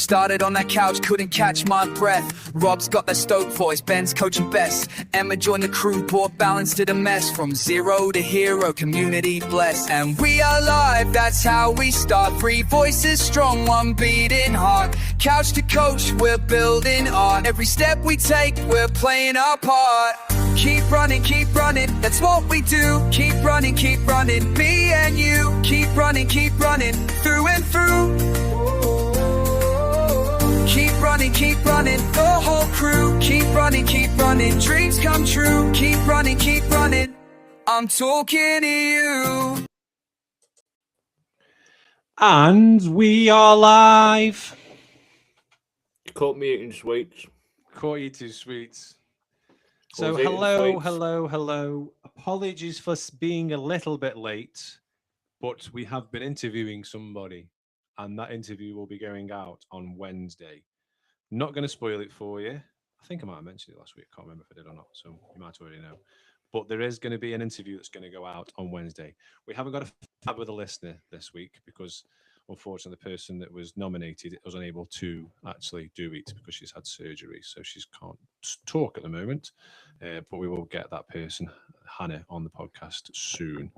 Started on that couch, couldn't catch my breath. Rob's got the Stoke voice, Ben's coaching best. Emma joined the crew, brought balance to the mess. From zero to hero, community blessed. And we are live, that's how we start. 3 voices strong, 1 beating heart. Couch to coach, we're building art. Every step we take, we're playing our part. Keep running, that's what we do. Keep running, me and you. Keep running, through and through. Keep running, the whole crew. Keep running, dreams come true. Keep running, I'm talking to you. And we are live. You caught me eating sweets. Caught you two sweets. So hello. Apologies for being a little bit late, but we have been interviewing somebody, and that interview will be going out on Wednesday. Not going to spoil it for you. I think I might have mentioned it last week. I can't remember if I did or not, so you might already know. But there is going to be an interview that's going to go out on Wednesday. We haven't got a fab with a listener this week because, unfortunately, the person that was nominated was unable to actually do it because she's had surgery, so she can't talk at the moment. But we will get that person, Hannah, on the podcast soon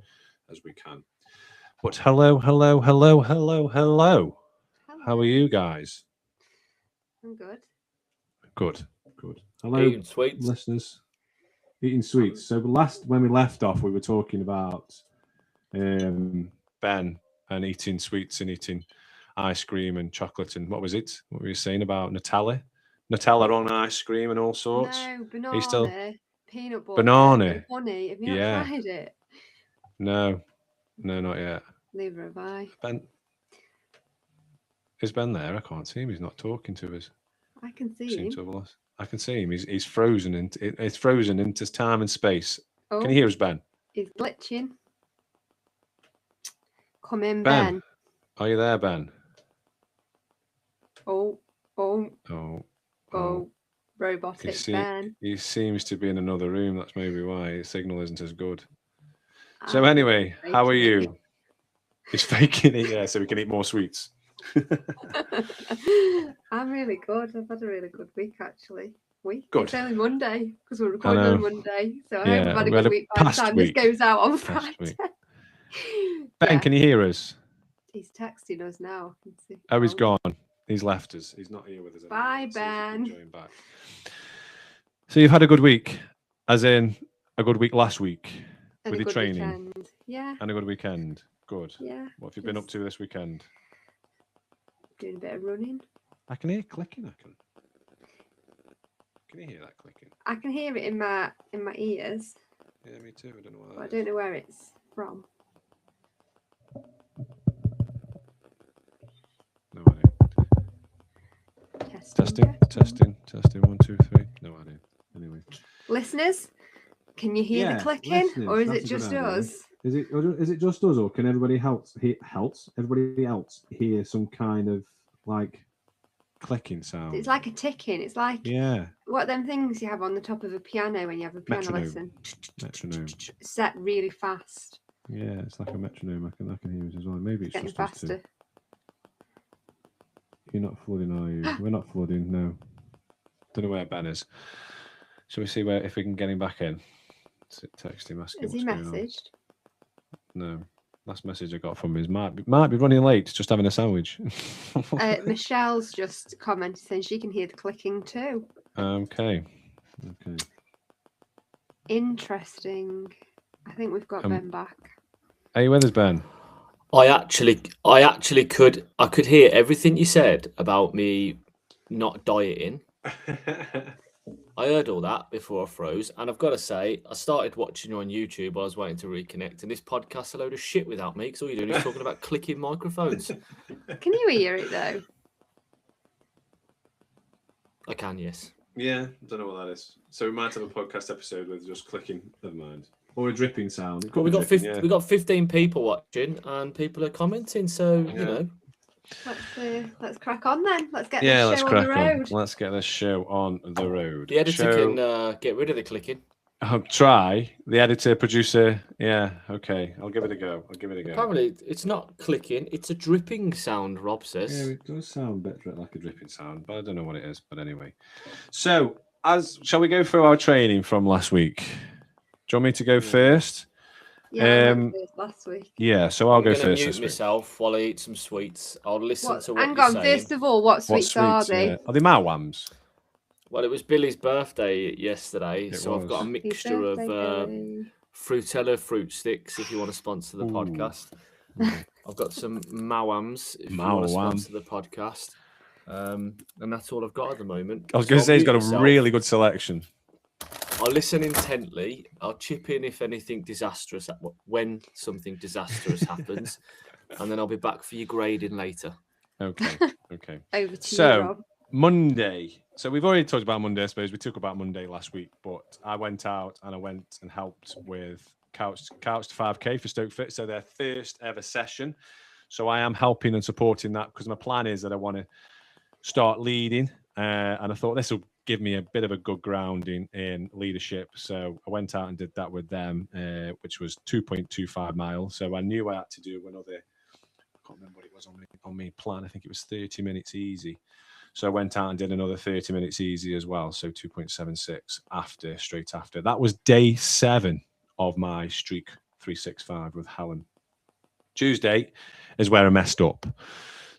as we can. But hello. How are you guys? I'm good. Good. Hello, Eating sweets. listeners. Eating sweets. So when we left off, we were talking about Ben and eating sweets and eating ice cream and chocolate and what was it? What were you saying about Nutella? Nutella on ice cream and all sorts. No, banana, peanut butter, banana, honey. Have you not tried it? No, not yet. Neither have I. Ben, is Ben there? I can't see him. He's not talking to us. I can see him. I can see him. He's frozen it's frozen into time and space. Oh, can you hear us, Ben? He's glitching. Come in, Ben. Ben. Are you there, Ben? Oh. Robotic Ben. He seems to be in another room. That's maybe why his signal isn't as good. So anyway, how are you? He's faking it, yeah, so we can eat more sweets. I'm really good. I've had a really good week, actually. Good. It's only Monday because we're recording on Monday. So I hope I've had a good week by the time this goes out on Friday. Ben, can you hear us? He's texting us now. I can see. Oh, he's gone. He's left us. He's not here with us anymore. Bye, Ben. Back. So you've had a good week, as in a good week last week with your training. Weekend. Yeah. And a good weekend. Good. Yeah. What have you been up to this weekend? Doing a bit of running. I can hear clicking. Can you hear that clicking? I can hear it in my ears. Yeah, me too. I don't know why. I don't know where it's from. No idea. Testing. 1, 2, 3. No idea. Anyway. Listeners, can you hear the clicking, or is it just us? Is it just us, or can everybody else hear some kind of like clicking sound? It's like a ticking. It's like what them things you have on the top of a piano when you have a piano lesson. Metronome. Set really fast. Yeah, it's like a metronome. I can hear it as well. Maybe it's getting just faster. Us two. You're not flooding, are you? We're not flooding. No. Don't know where Ben is. Shall we see if we can get him back in? Text him, asking. Has he messaged? No. Last message I got from him is might be running late, just having a sandwich. Michelle's just commented saying she can hear the clicking too. Okay. Interesting. I think we've got Ben back. Are you with us, Ben? I actually could hear everything you said about me not dieting. I heard all that before I froze, and I've got to say, I started watching you on YouTube. I was waiting to reconnect, and this podcast's a load of shit without me, because all you're doing is talking about clicking microphones. Can you hear it, though? I can, yes. Yeah, I don't know what that is. So we might have a podcast episode with just clicking, never mind. Or a dripping sound. Well, we got 15 people watching, and people are commenting, so, you know. Let's crack on then. Let's get this show on the road. Let's get this show on the road. The editor can get rid of the clicking. I'll try. The editor, producer. Yeah, okay. I'll give it a go. Apparently, it's not clicking. It's a dripping sound, Rob says. Yeah, it does sound a bit like a dripping sound, but I don't know what it is. But anyway. So, shall we go through our training from last week? Do you want me to go first? Yeah, I went first last week. Yeah, so I'll go first. I'm this mute week. myself while I eat some sweets. I'll listen to what Hang you're on, saying. first of all, what sweets are they? Are they Mawams? Well, it was Billy's birthday yesterday, so I've got a mixture of Frutella fruit sticks. If you want to sponsor the podcast, I've got some Mawams. If you want to sponsor the podcast, and that's all I've got at the moment. I was going to say he's got a really good selection. I'll listen intently. I'll chip in if anything disastrous, when something disastrous happens, and then I'll be back for your grading later. Okay. Over to you, Rob. Monday. So we've already talked about Monday, I suppose. We talked about Monday last week, but I went out and helped with Couch to 5K for Stoke Fit. So their first ever session. So I am helping and supporting that because my plan is that I want to start leading. And I thought this will give me a bit of a good grounding in leadership. So I went out and did that with them, which was 2.25 miles. So I knew I had to do another, I can't remember what it was on my plan. I think it was 30 minutes easy. So I went out and did another 30 minutes easy as well. So 2.76 straight after. That was day 7 of my Streak 365 with Helen. Tuesday is where I messed up.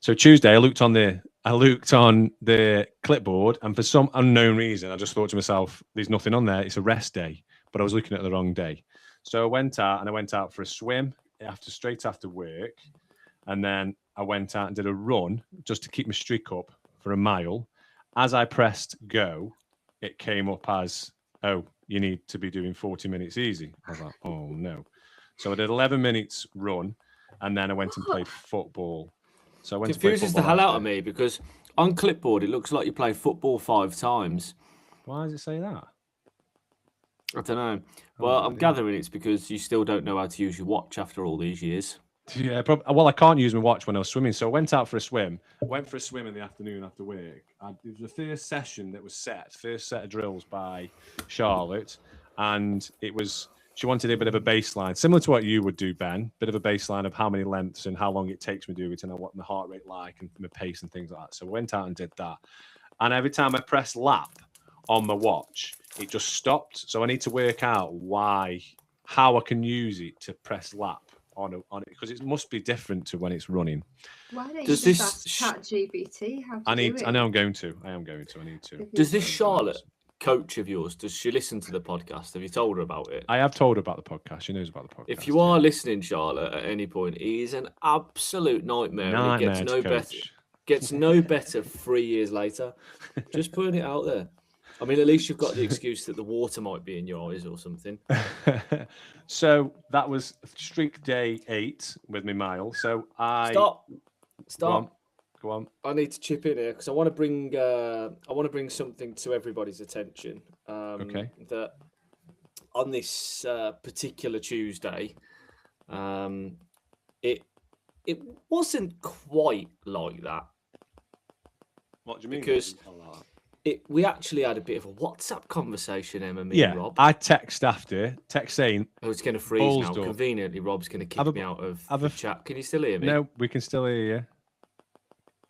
So Tuesday, I looked on the clipboard, and for some unknown reason, I just thought to myself, there's nothing on there. It's a rest day, but I was looking at the wrong day. So I went out for a swim straight after work. And then I went out and did a run just to keep my streak up for a mile. As I pressed go, it came up as, oh, you need to be doing 40 minutes easy. I was like, oh no. So I did 11 minutes run, and then I went and played football. So I went Confuses the hell out of me because on clipboard it looks like you played football 5 times. Why does it say that? I don't know. Well, I'm gathering it's because you still don't know how to use your watch after all these years. Yeah, well, I can't use my watch when I was swimming, so I went out for a swim. Went for a swim in the afternoon after work. It was the first session that was first set of drills by Charlotte, and she wanted a bit of a baseline, similar to what you would do, Ben. Bit of a baseline of how many lengths and how long it takes me to do it, and what my heart rate like and my pace and things like that. So I went out and did that, and every time I pressed lap on my watch, it just stopped. So I need to work out how I can use it to press lap on it, because it must be different to when it's running. Why don't you just ask ChatGPT how to do it? I know I'm going to. I need to. Does this Charlotte coach of yours, does she listen to the podcast? Have you told her about it? I have told her about the podcast. She knows about the podcast. If you are listening, Charlotte, at any point, he is an absolute nightmare. He gets no better 3 years later. Just putting it out there. I mean, at least you've got the excuse that the water might be in your eyes or something. So that was Streak day 8 with me mile. So Stop. Go on. I need to chip in here because I want to bring something to everybody's attention. Okay. That on this particular Tuesday, it wasn't quite like that. What do you mean? Because we actually had a bit of a WhatsApp conversation, Emma, and Rob. I text saying, oh, it's going to freeze now. Conveniently, Rob's going to kick me out of the chat. Can you still hear me? No, we can still hear you.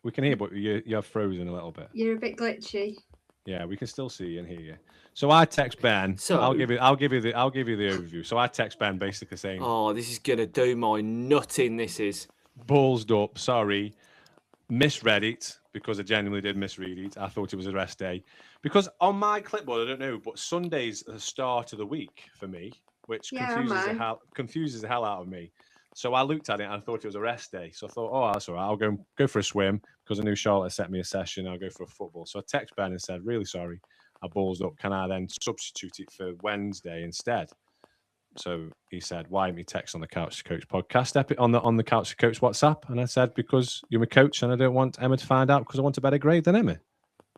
We can hear, but you're frozen a little bit. You're a bit glitchy. Yeah, we can still see you and hear you. So I text Ben. So I'll give you the overview. So I text Ben basically saying, "Oh, this is going to do my nutting. This is ballsed up. Sorry, misread it." Because I genuinely did misread it. I thought it was a rest day. Because on my clipboard, I don't know, but Sunday's the start of the week for me, which confuses the hell out of me. So I looked at it and I thought it was a rest day. So I thought, oh, that's all right. I'll go for a swim because I knew Charlotte set me a session. I'll go for a football. So I text Ben and said, really sorry, I ballsed up. Can I then substitute it for Wednesday instead? So he said, why didn't you text on the Couch to Coach podcast on the Couch to Coach WhatsApp? And I said, because you're my coach and I don't want Emma to find out because I want a better grade than Emma.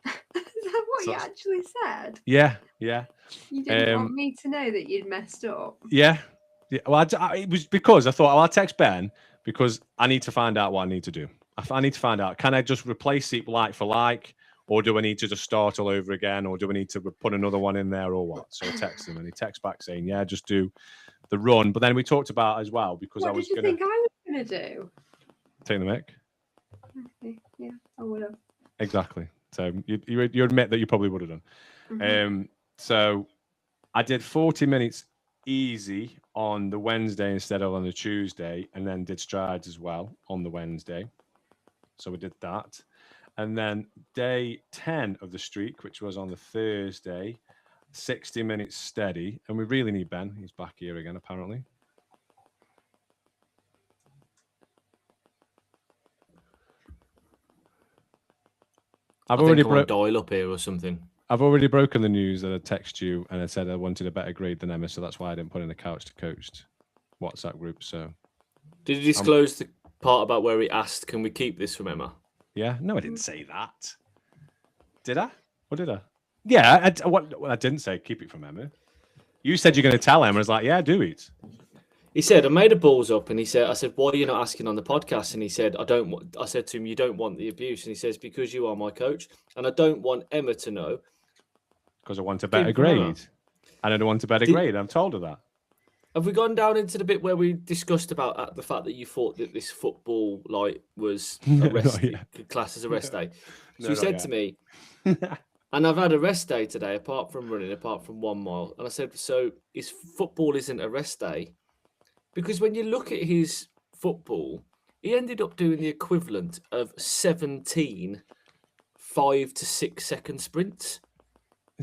Is that what you actually said? Yeah. You didn't want me to know that you'd messed up? Yeah. Well, it was because I thought, I'll text Ben because I need to find out what I need to do. I need to find out, can I just replace it like for like? or do I need to just start all over again, or do I need to put another one in there, or what? So I texted him, and he texted back saying, yeah, just do the run. But then we talked about as well, because what I was did you think I was going to do? Take the mic. Okay. Yeah, I would have. Exactly. So you admit that you probably would have done. Mm-hmm. So I did 40 minutes easy on the Wednesday instead of on the Tuesday, and then did strides as well on the Wednesday. So we did that. And then day 10 of the streak, which was on the Thursday, 60 minutes steady. And we really need Ben. He's back here again, apparently. I think I'm on dial up here or something. I've already broken the news that I texted you and I said I wanted a better grade than Emma, so that's why I didn't put in the Couch to Coach WhatsApp group. So, did you disclose the part about where he asked, "Can we keep this from Emma"? Yeah, no, I didn't say that. Did I? Or did I? Yeah, I didn't say keep it from Emma. You said you're going to tell Emma. I was like, yeah, do it. He said, I made a balls up, and I said, why are you not asking on the podcast? And he said, I said to him, you don't want the abuse. And he says, because you are my coach, and I don't want Emma to know. Because I want a better grade. And I don't want a better grade. I've told her that. Have we gone down into the bit where we discussed about the fact that you thought that this football was a rest class as a rest day? So he said to me, and I've had a rest day today, apart from running, apart from 1 mile. And I said, so football isn't a rest day? Because when you look at his football, he ended up doing the equivalent of 17 5 to 6 second sprints.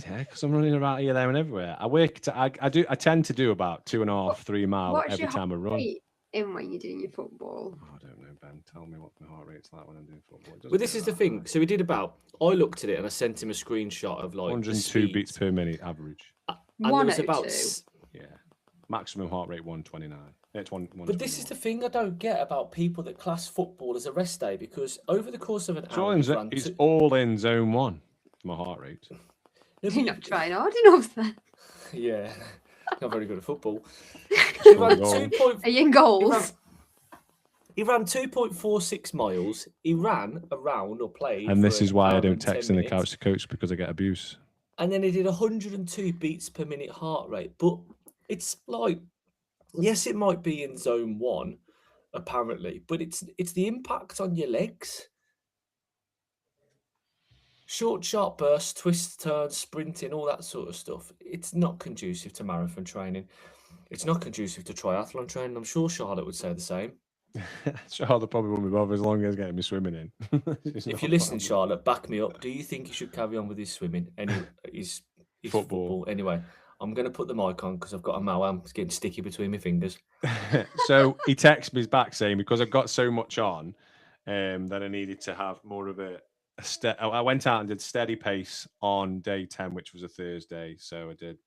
Yeah, because I'm running around here, there, and everywhere. I tend to do about 2.5, 3 miles every time I run. In when you're doing your football? Oh, I don't know, Ben. Tell me what my heart rate's like when I'm doing football. Well, this is the thing. So we did I looked at it and I sent him a screenshot of 102 beats per minute average. And 102. Yeah, maximum heart rate 129. It's but this is the thing I don't get about people that class football as a rest day, because over the course of an hour, it's all in zone 1. My heart rate. You're not trying hard enough then. Yeah, not very good at football. He ran Are you in goals? He ran 2.46 miles. He ran around or played. And this is why I don't text in the Couch to Coach, because I get abuse. And then he did 102 beats per minute heart rate. But it's like, yes, it might be in zone 1, apparently, but it's the impact on your legs. Short, sharp bursts, twists, turns, sprinting, all that sort of stuff. It's not conducive to marathon training. It's not conducive to triathlon training. I'm sure Charlotte would say the same. Charlotte probably won't be bothered as long as getting me swimming in. If you're listening, Charlotte, back me up. Do you think he should carry on with his swimming? His football? Anyway, I'm going to put the mic on because I've got a malwam. It's getting sticky between my fingers. So he texts me back saying, because I've got so much on, that I needed to have more of I went out and did steady pace on day 10, which was a Thursday. So I did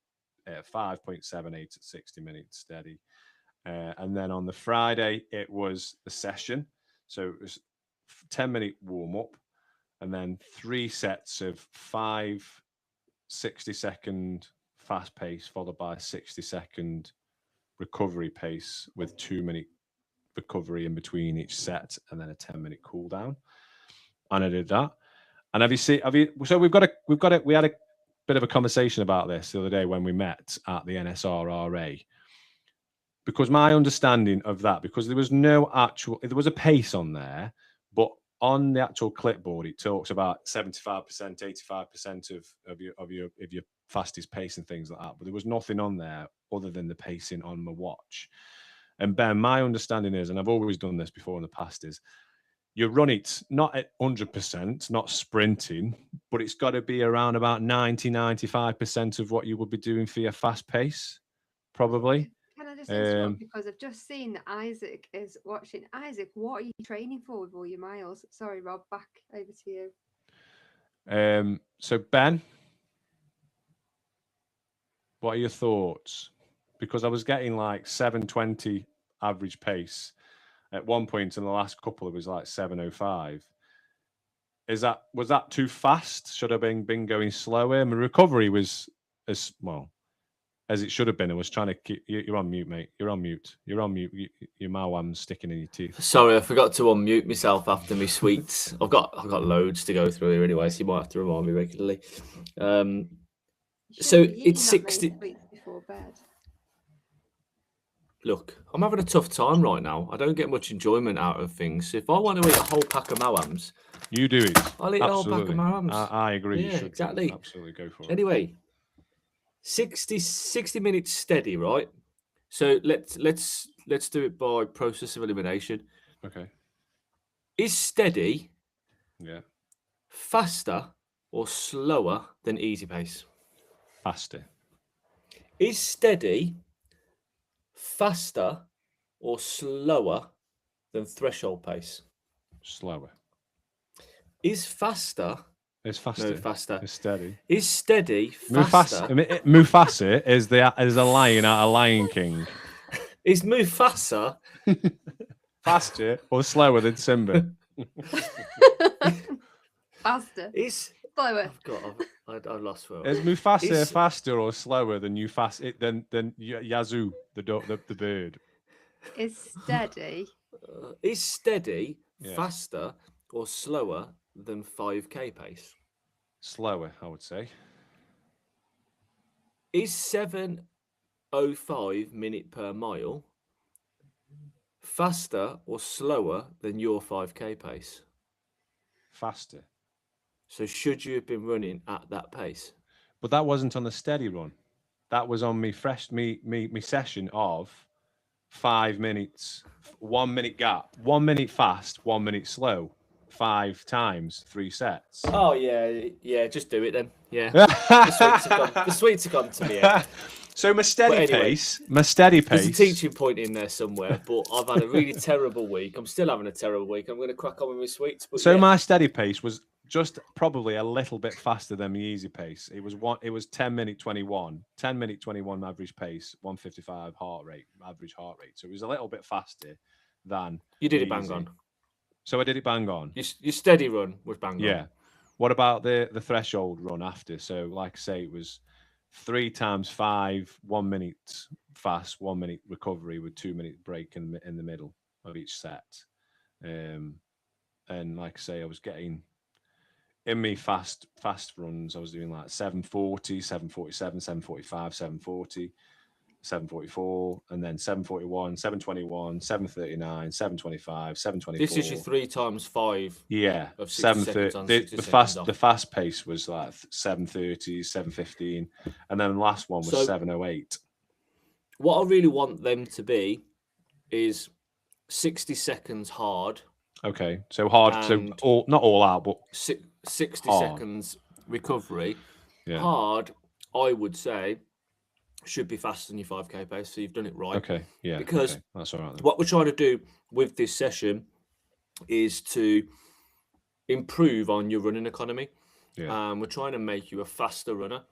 5.78 at 60 minutes steady. And then on the Friday, it was a session. So it was 10-minute warm-up and then 3 sets of 5 60-second fast pace followed by a 60-second recovery pace with 2-minute recovery in between each set and then a 10-minute cool down. And I did that. And so we had a bit of a conversation about this the other day when we met at the NSRRA, because my understanding of that, because there was a pace on there, but on the actual clipboard, it talks about 75%, 85% of your fastest pace and things like that. But there was nothing on there other than the pacing on my watch. And Ben, my understanding is, and I've always done this before in the past, is you run it not at 100%, not sprinting, but it's got to be around about 95% of what you would be doing for your fast pace, probably. Can I just interrupt, because I've just seen that Isaac is watching. Isaac, what are you training for with all your miles? Sorry, Rob, back over to you. So Ben, what are your thoughts? Because I was getting like 7:20 average pace. At one point in the last couple, it was like 7:05. Was that too fast? Should I have been going slower? My recovery was as as it should have been. I was trying to keep you're on mute, mate. You're on mute. You're on mute. Your mouth's sticking in your teeth. Sorry, I forgot to unmute myself after my sweets. I've got loads to go through here anyway, so you might have to remind me regularly. You So shouldn't be eating it's that many 60. sweets before bed. Look, I'm having a tough time right now. I don't get much enjoyment out of things. So if I want to eat a whole pack of Mawams, You do it. I'll eat a whole pack of Absolutely. Mawams. I agree. You Yeah, should exactly. absolutely go for it. Anyway, 60 minutes steady, right? So let's do it by process of elimination. Okay. Is steady Yeah. faster or slower than easy pace? Faster. Is steady faster or slower than threshold pace? Slower. Is faster? It's faster. No, faster. It's steady. Is steady faster? Mufasa is a lion out of Lion King. Is Mufasa Faster or slower than Simba? Faster. is? Slower. I've lost for Is Mufasa Is- faster or slower than than Yazoo, the bird? Is steady. Is steady Yeah. faster or slower than 5k pace? Slower, I would say. Is 7:05 minute per mile faster or slower than your 5k pace? Faster. So should you have been running at that pace? But that wasn't on the steady run. That was on me session of 5 minutes, 1 minute gap, 1 minute fast, 1 minute slow, 5 times, 3 sets. Oh yeah, just do it then. Yeah, the sweets have gone to me. Yeah. So my steady anyway, pace. There's a teaching point in there somewhere, but I've had a really terrible week. I'm still having a terrible week. I'm going to crack on with my sweets. But So yeah. my steady pace was just probably a little bit faster than my easy pace. It was 10 minute 21 average pace, 155 average heart rate. So it was a little bit faster than You did the it bang easy. on. So I did it bang on. Your steady run was bang on. Yeah. What about the threshold run after? So like I say, it was 3 times 5, 1 minute fast, 1 minute recovery with 2 minute break in the middle of each set. And like I say, I was getting in me fast runs. I was doing like 740, 747, 745, 740, 744, and then 741, 721, 739, 725, 724. This is your 3 times 5. Yeah, Of 60 seconds on, 60 seconds off. The fast pace was like 730, 715, and then the last one was So- 708. What I really want them to be is 60 seconds hard, Okay, so hard. And- So not all out, but 60 Hard. seconds recovery. yeah. Hard, I would say, should be faster than your 5k pace. So you've done it right. Okay, yeah. Because okay, that's all right. Then. What we're trying to do with this session is to improve on your running economy. Yeah. We're trying to make you a faster runner.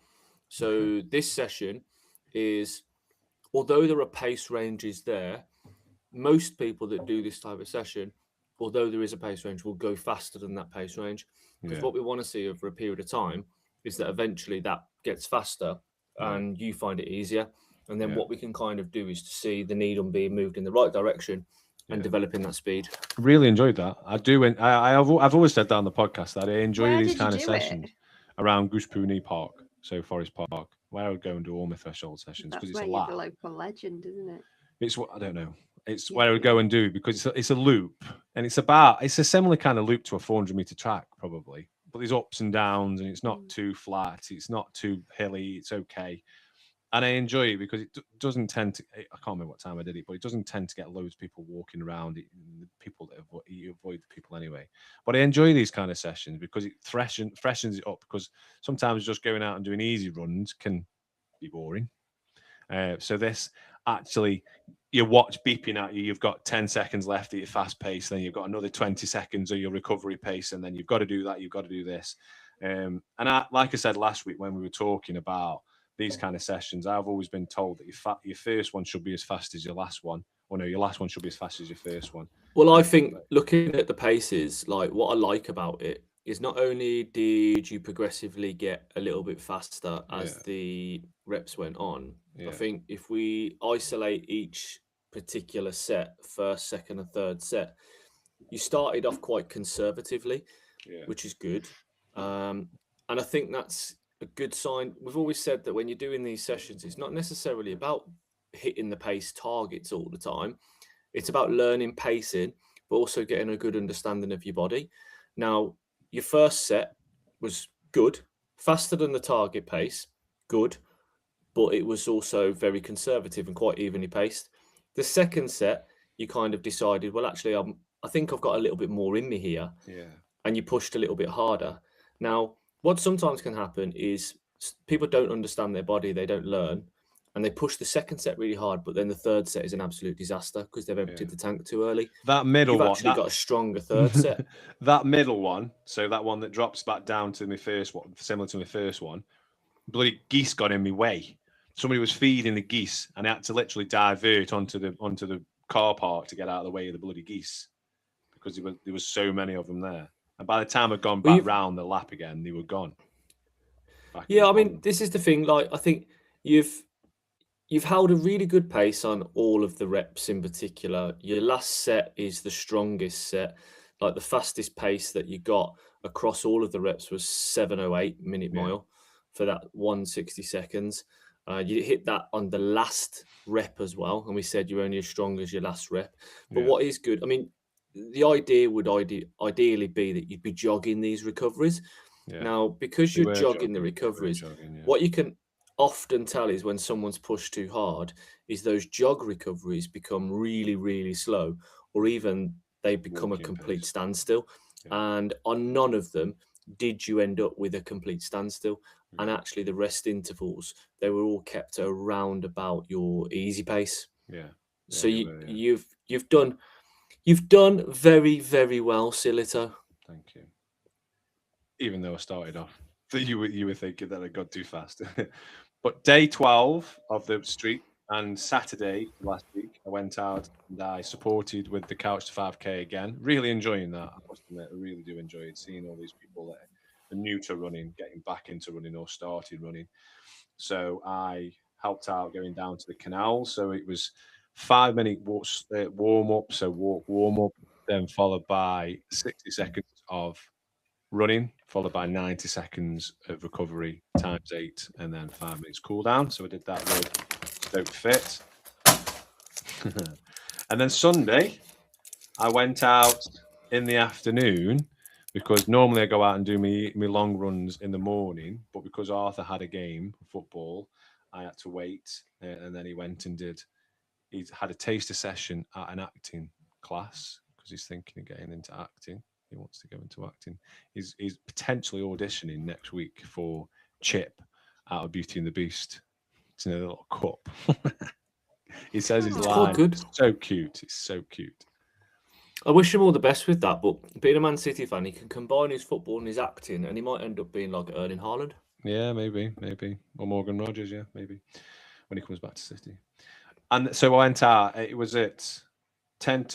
So this session is, although there are pace ranges there, most people that do this type of session, although there is a pace range, will go faster than that pace range. Because Yeah. what we want to see over a period of time is that eventually that gets faster Yeah. and you find it easier. And then Yeah. what we can kind of do is to see the needle being moved in the right direction and Yeah. developing that speed. Really enjoyed that. I do. I've always said that on the podcast that I enjoy Where these did you kind of do sessions it? around Goosepooney Park, so Forest Park, where I would go and do all my threshold sessions That's because it's where a you're lot. the local legend, isn't it? It's what I don't know. It's Yeah. where I would go and do because it's a loop, and it's a similar kind of loop to a 400-meter track probably, but there's ups and downs, and it's not too flat, it's not too hilly, it's okay, and I enjoy it because it doesn't tend to. I can't remember what time I did it, but it doesn't tend to get loads of people walking around. The people that you avoid the people anyway. But I enjoy these kind of sessions because it freshens it up. Because sometimes just going out and doing easy runs can be boring. So this actually, your watch beeping at you, you've got 10 seconds left at your fast pace, then you've got another 20 seconds of your recovery pace, and then you've got to do that, you've got to do this. And like I said last week when we were talking about these kind of sessions, I've always been told that your first one should be as fast as your last one. Or no, your last one should be as fast as your first one. Well, I think looking at the paces, like what I like about it is not only did you progressively get a little bit faster as Yeah. the reps went on, Yeah. I think if we isolate each particular set, first, second, and third set, you started off quite conservatively, Yeah. which is good. And I think that's a good sign. We've always said that when you're doing these sessions, it's not necessarily about hitting the pace targets all the time. It's about learning pacing, but also getting a good understanding of your body. Now, your first set was good, faster than the target pace, good, but it was also very conservative and quite evenly paced. The second set, you kind of decided, well, actually, I think I've got a little bit more in me here, Yeah. and you pushed a little bit harder. Now, what sometimes can happen is people don't understand their body, they don't learn, and they push the second set really hard, but then the third set is an absolute disaster because they've emptied Yeah. the tank too early. That middle You've one, actually got a stronger third set. that middle one, so that one that drops back down to my first one, similar to my first one, bloody geese got in my way. Somebody was feeding the geese, and I had to literally divert onto the car park to get out of the way of the bloody geese because there was so many of them there. And by the time I'd gone back round the lap again, they were gone. Yeah, I mean, this is the thing. Like, I think you've held a really good pace on all of the reps in particular. Your last set is the strongest set. Like, the fastest pace that you got across all of the reps was 7:08 minute mile for that 160 seconds. You hit that on the last rep as well. And we said you're only as strong as your last rep. But what is good, I mean, the idea would ideally be that you'd be jogging these recoveries. Yeah. Now, because We you're were jogging the jogging, recoveries, yeah. what you can often tell is when someone's pushed too hard is those jog recoveries become really, really slow, or even they become Walking a complete pace. standstill. Yeah. And on none of them did you end up with a complete standstill. And actually, the rest intervals, they were all kept around about your easy pace. Yeah. So they were, you've done very, very well, Silito. Thank you. Even though I started off, you were thinking that I got too fast. But day 12 of the streak and Saturday last week, I went out and I supported with the Couch to 5K again. Really enjoying that. I must admit, I really do enjoy it. Seeing all these people that are new to running, getting back into running or started running. So I helped out going down to the canal. So it was 5-minute warm up. So walk, warm up, then followed by 60 seconds of running, followed by 90 seconds of recovery times 8, and then 5 minutes cool down. So I did that with Stoke Fit. And then Sunday, I went out in the afternoon because normally I go out and do me long runs in the morning, but because Arthur had a game of football, I had to wait. And then he went and he had a taster session at an acting class because he's thinking of getting into acting. He wants to go into acting. He's potentially auditioning next week for Chip out of Beauty and the Beast. It's in a little cup. He says his line. Good. It's so cute. It's so cute. I wish him all the best with that, but being a Man City fan, he can combine his football and his acting, and he might end up being like Erling Haaland. Yeah, maybe. Or Morgan Rogers, yeah, maybe. When he comes back to City. And so I went out. It was at 5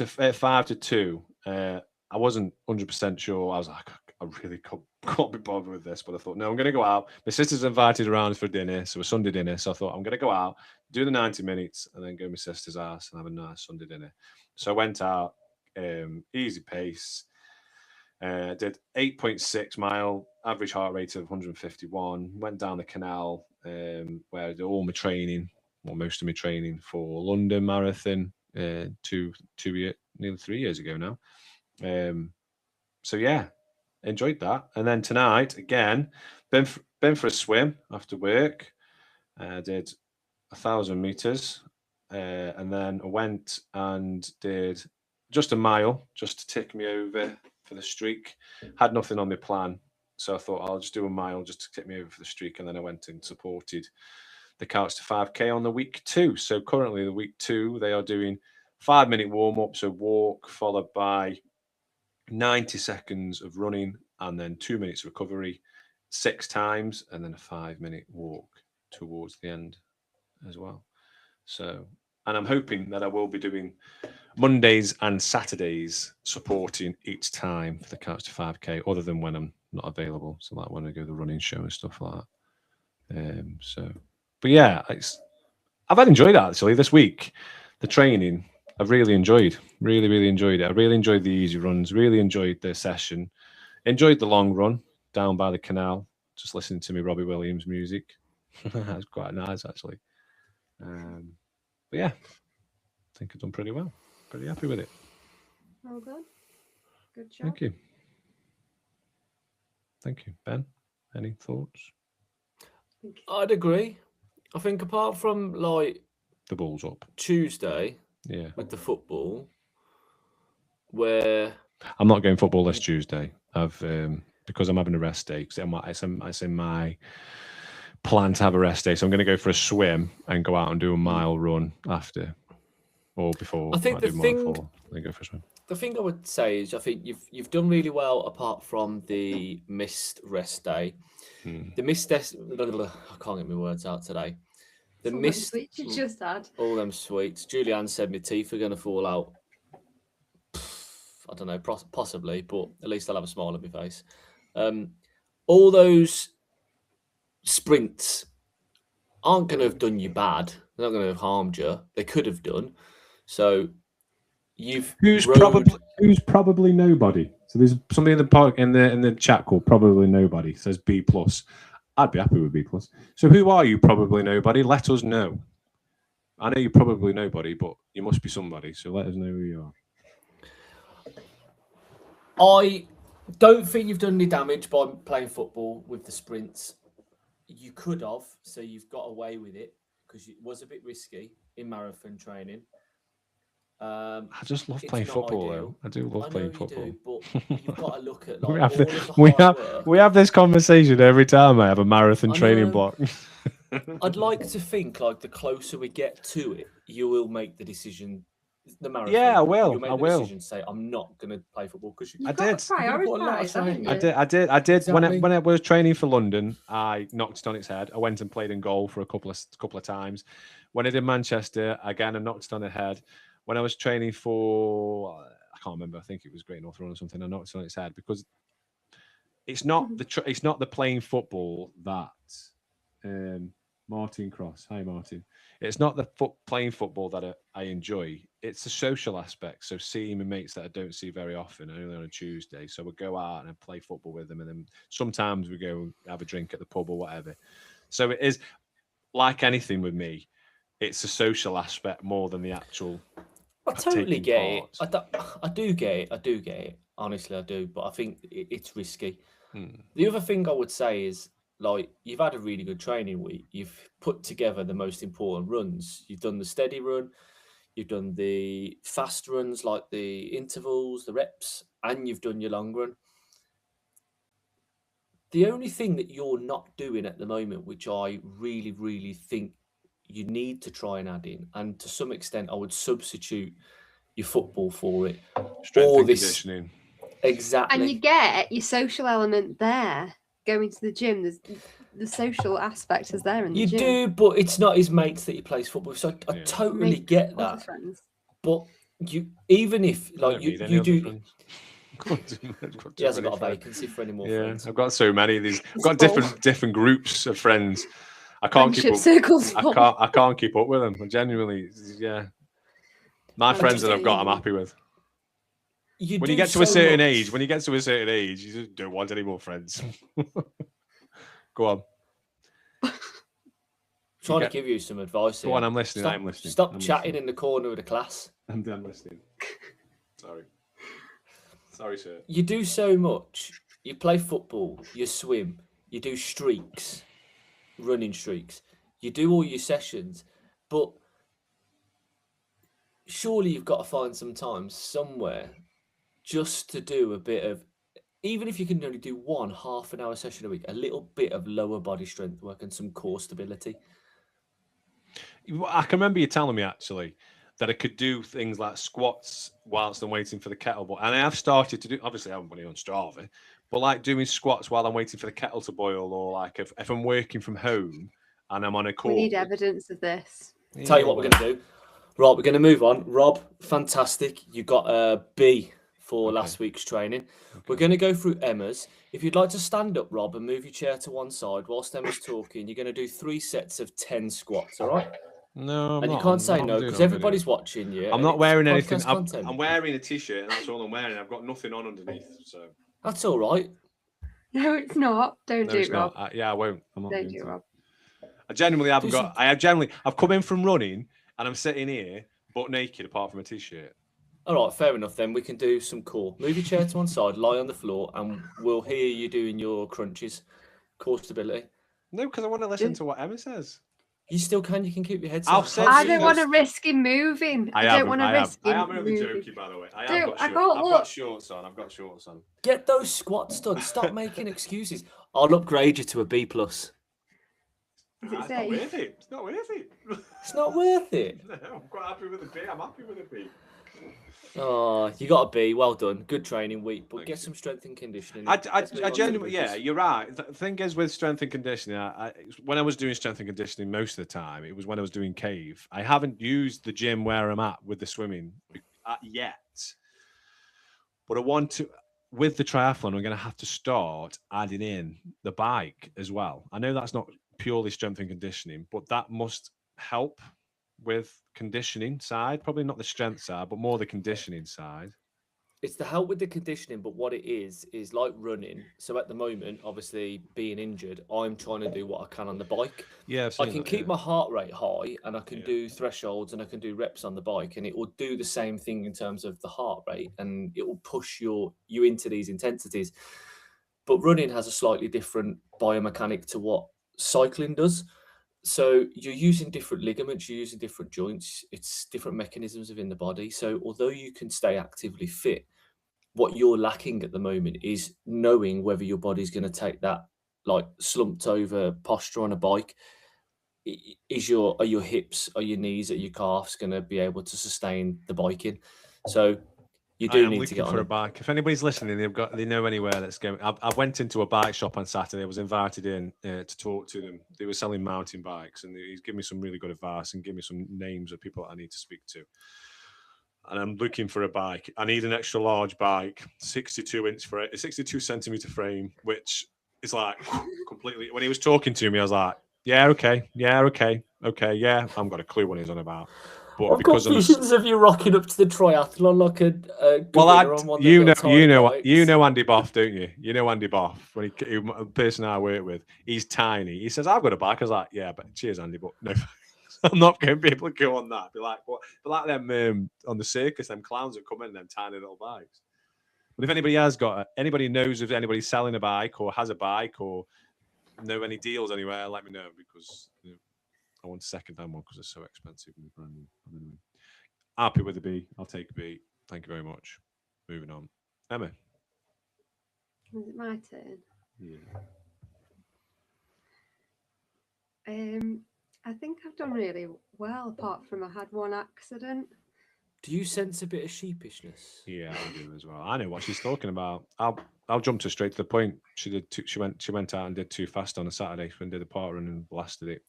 to 2. I wasn't 100% sure. I was like, I really can't be bothered with this. But I thought, no, I'm going to go out. My sister's invited around for dinner. So a Sunday dinner. So I thought, I'm going to go out, do the 90 minutes, and then go to my sister's house and have a nice Sunday dinner. So I went out, easy pace. Did 8.6 mile, average heart rate of 151. Went down the canal where I did all my training, or most of my training for London Marathon nearly 3 years ago now. So yeah, enjoyed that. And then tonight again, been for a swim after work. Did 1,000 meters, and then I went and did just a mile just to tick me over for the streak. Had nothing on my plan, so I thought I'll just do a mile just to tick me over for the streak. And then I went and supported the Couch to 5K on the week 2. So currently the week 2, they are doing 5-minute warm-up, so walk followed by 90 seconds of running and then 2 minutes recovery 6 times, and then a 5-minute walk towards the end as well. So and I'm hoping that I will be doing Mondays and Saturdays supporting each time for the Couch to 5K, other than when I'm not available. So like when I go to the running show and stuff like that. But yeah, I've enjoyed it actually this week. The training I've really enjoyed. Really enjoyed it. I really enjoyed the easy runs. Really enjoyed the session. Enjoyed the long run down by the canal, just listening to me Robbie Williams music. That's quite nice actually. But yeah, I think I've done pretty well. Pretty happy with it. Well done. Good job. Thank you. Thank you. Ben, any thoughts? I'd agree. I think apart from like The ball's up. Tuesday Yeah. with the football, where I'm not going football this Tuesday. I've because I'm having a rest day. It's in my plan to have a rest day. So I'm going to go for a swim and go out and do a mile run after or before. I think do the mile thing- before, then go for a swim. the thing I would say is I think you've done really well apart from the missed rest day. The missed I can't get my words out today. The All them missed sweets you just had. all them sweets. Julianne said my teeth are going to fall out. I don't know, possibly, but at least I'll have a smile on my face. All those sprints aren't going to have done you bad. They're not going to have harmed you. They could have done. So you've Who's rode- probably nobody? So there's somebody in the park in the chat called probably nobody says B+. I'd be happy with B+. So who are you, probably nobody? Let us know. I know you're probably nobody, but you must be somebody. So let us know who you are. I don't think you've done any damage by playing football with the sprints. You could have, so you've got away with it because it was a bit risky in marathon training. I just love It's playing not football, ideal. though. I do love I playing know football. you do, but you've got to look at like, We have all the- of the we hard have work. we have this conversation every time I have a marathon I training know. block. I'd like to think like the closer we get to it, you will make the decision. The marathon. Yeah, I will. You'll make I the will. decision to say I'm not going to play football because You've I got did. to You're gonna put a lot of prioritise, haven't training. you? I did. Exactly. When I was training for London, I knocked it on its head. I went and played in goal for a couple of times. When I did Manchester, again, I knocked it on the head. When I was training for, I can't remember. I think it was Great North Run or something. I knocked it on its head because it's not it's not the playing football that Martin Cross. Hi, Martin. It's not the playing football that I enjoy. It's the social aspect. So seeing my mates that I don't see very often, only on a Tuesday. So we go out and I play football with them, and then sometimes we go have a drink at the pub or whatever. So it is like anything with me. It's a social aspect more than the actual. I totally taking get part. it. I do get it. Honestly, I do. But I think it's risky. Hmm. The other thing I would say is, like, you've had a really good training week. You've put together the most important runs. You've done the steady run. You've done the fast runs, like the intervals, the reps, and you've done your long run. The only thing that you're not doing at the moment, which I really, really think you need to try and add in, and to some extent, I would substitute your football for it. Strength All and this- conditioning. Exactly. And you get your social element there. Going to the gym, there's the social aspect is there in the You gym. do, but it's not his mates that he plays football with. So I Yeah. totally Make get other that. friends. But you, even if I like don't you, need any you other do, friends. he hasn't got a vacancy for any more Yeah, friends. I've got so many of these. I've It's got full. different groups of friends. I can't keep Friendship up. circles. full. I can't keep up with them. I genuinely, yeah. My I friends just that I've got, I'm think- happy with. You When do you get to a so certain much. age, you just don't want any more friends. Go on. Trying Okay. to give you some advice. Go here. on, I'm listening. Stop, I'm listening. Stop I'm chatting listening. in the corner of the class. I'm done listening. Sorry. Sorry, sir. You do so much. You play football, you swim, you do streaks, running streaks. You do all your sessions, but surely you've got to find some time somewhere just to do a bit of, even if you can only do one half an hour session a week, a little bit of lower body strength work and some core stability. I can remember you telling me actually that I could do things like squats whilst I'm waiting for the kettle boil. And I have started to do, obviously I haven't put it on Strava, but like doing squats while I'm waiting for the kettle to boil, or like if I'm working from home and I'm on a We call. need evidence of this. Tell you what we're going to do. Right, we're going to move on. Rob, fantastic. You got a B for last week's training. We're going to go through Emma's. If you'd like to stand up, Rob, and move your chair to one side whilst Emma's talking, you're going to do 3 sets of 10 squats, all right? No, and you can't say no because everybody's watching you. I'm not wearing anything. I'm wearing a t-shirt, and that's all I'm wearing. I've got nothing on underneath, so that's all right. No, it's not. Don't do it, Rob. Yeah, I won't. I'm not. Don't do it, Rob. I genuinely haven't got. I've come in from running, and I'm sitting here butt naked, apart from a t-shirt. All right, fair enough. Then we can do some core. Move your chair to one side, lie on the floor, and we'll hear you doing your crunches, core stability. No, because I want to listen to what Emma says. You still can. You can keep your head. I don't want to risk him moving. I don't want to risk him. I am really joking, by the way. I've got shorts on. I've got shorts on. Get those squats done. Stop making excuses. I'll upgrade you to a B+. Is it not worth it. It's not worth it. It's not worth it. No, I'm quite happy with a B. I'm happy with a B. Oh, you got a B. Well done. Good training week, but get some strength and conditioning. I genuinely, yeah, you're right. The thing is with strength and conditioning, when I was doing strength and conditioning most of the time, it was when I was doing cave. I haven't used the gym where I'm at with the swimming yet, but I want to. With the triathlon, I'm going to have to start adding in the bike as well. I know that's not purely strength and conditioning, but that must help with conditioning side, probably not the strength side, but more the conditioning side. It's the help with the conditioning, but what it is like running. So at the moment, obviously being injured, I'm trying to do what I can on the bike. Yeah, I can keep my heart rate high, and I can do thresholds, and I can do reps on the bike, and it will do the same thing in terms of the heart rate, and it will push you into these intensities. But running has a slightly different biomechanic to what cycling does. So you're using different ligaments, you're using different joints, it's different mechanisms within the body. So although you can stay actively fit, what you're lacking at the moment is knowing whether your body's going to take that like slumped over posture on a bike. Are your hips, are your knees, are your calves going to be able to sustain the biking? So you do need to get on a bike. If anybody's listening, they know anywhere that's going. I went into a bike shop on Saturday. I was invited in to talk to them. They were selling mountain bikes, and he's given me some really good advice and give me some names of people I need to speak to. And I'm looking for a bike. I need an extra large bike, 62-inch for a 62 centimeter frame, which is like completely. When he was talking to me, I was like, "Yeah, okay, yeah, okay, okay, yeah." I haven't got a clue what he's on about. But I've got visions of you rocking up to the triathlon like you know Andy Boff, don't you? You know Andy Boff, when the person I work with, he's tiny. He says, "I've got a bike." I was like, "Yeah, but cheers, Andy, but no, I'm not going to be able to go on that." Be like, what? Be like them on the circus, them clowns that come in them tiny little bikes. But if anybody knows if anybody's selling a bike or has a bike or know any deals anywhere, let me know, because I want a second-hand one because they're so expensive. Happy with a B. I'll take a B. Thank you very much. Moving on. Emma. Is it my turn? Yeah. I think I've done really well, apart from I had one accident. Do you sense a bit of sheepishness? Yeah, I do as well. I know what she's talking about. I'll jump to straight to the point. She went out and did too fast on a Saturday and did a part run and blasted it.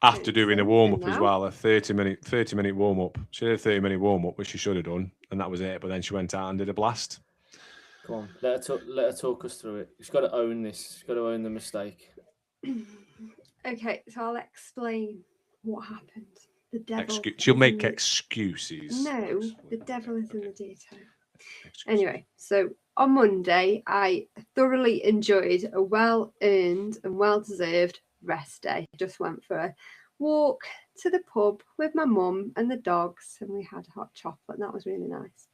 After doing a warm-up as well, a 30-minute warm-up. She did a 30-minute warm-up, which she should have done, and that was it. But then she went out and did a blast. Come on, let her talk us through it. She's got to own this. She's got to own the mistake. Okay, so I'll explain what happened. The devil. She'll make excuses. No, the devil is in the detail. Anyway, so on Monday, I thoroughly enjoyed a well-earned and well-deserved rest day. Just went for a walk to the pub with my mum and the dogs, and we had hot chocolate, and that was really nice.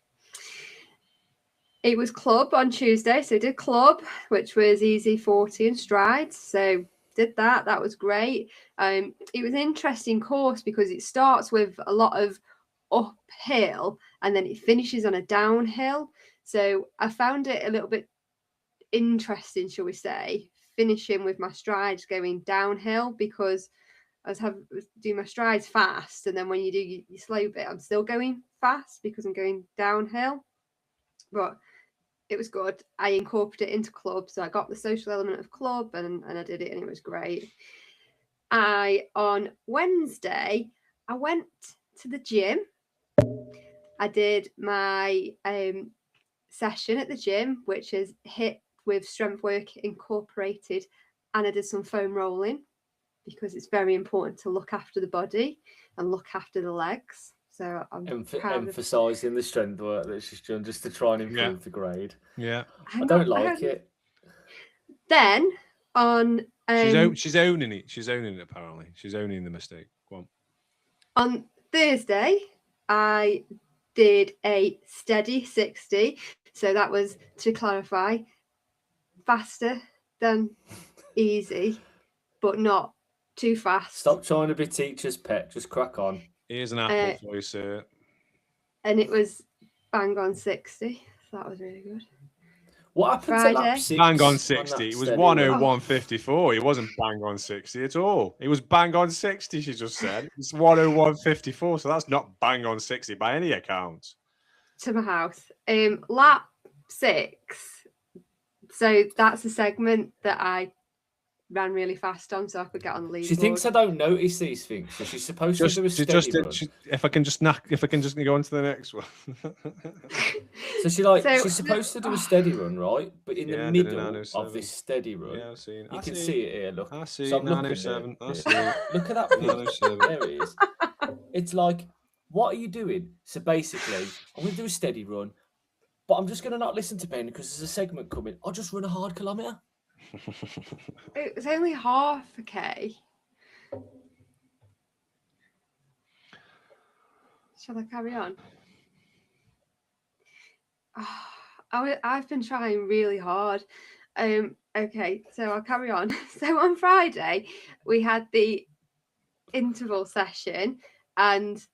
It was club on Tuesday, so did club, which was easy 40 and strides. So did that. That was great. It was an interesting course because it starts with a lot of uphill and then it finishes on a downhill. So I found it a little bit interesting, shall we say, finishing with my strides going downhill, because I was doing my strides fast, and then when you do your slow bit, I'm still going fast because I'm going downhill. But it was good. I incorporated it into club, so I got the social element of club, and I did it, and it was great. on Wednesday, I went to the gym. I did my session at the gym, which is HIIT with strength work incorporated, and I did some foam rolling because it's very important to look after the body and look after the legs. So I'm emphasising the strength work that she's done just to try and improve the grade. Yeah, I don't like it. Then on she's owning it. She's owning it. Apparently, she's owning the mistake. Go on. On Thursday, I did a steady 60. So that was, to clarify, faster than easy, but not too fast. Stop trying to be teacher's pet. Just crack on. Here's an apple for you, sir. And it was bang on 60. So that was really good. What happened Friday? to lap 6? Bang on 60. It was 101.54. It wasn't bang on 60 at all. It was bang on 60, she just said. It's 101.54. So that's not bang on 60 by any account. To my house. Lap 6. So that's a segment that I ran really fast on so I could get on the leaderboard. She thinks I don't notice these things. So she's supposed to do a steady run. If I can just go on to the next one. So she's supposed to do a steady run, right? But in the middle of this steady run, you can see it here. Look, I see. So 907. I see it. Look at that. 907. There it is. It's like, what are you doing? So basically, I'm going to do a steady run, but I'm just going to not listen to Ben because there's a segment coming. I'll just run a hard kilometre. It was only half a K. Shall I carry on? I've been trying really hard. Okay, so I'll carry on. So on Friday, we had the interval session, and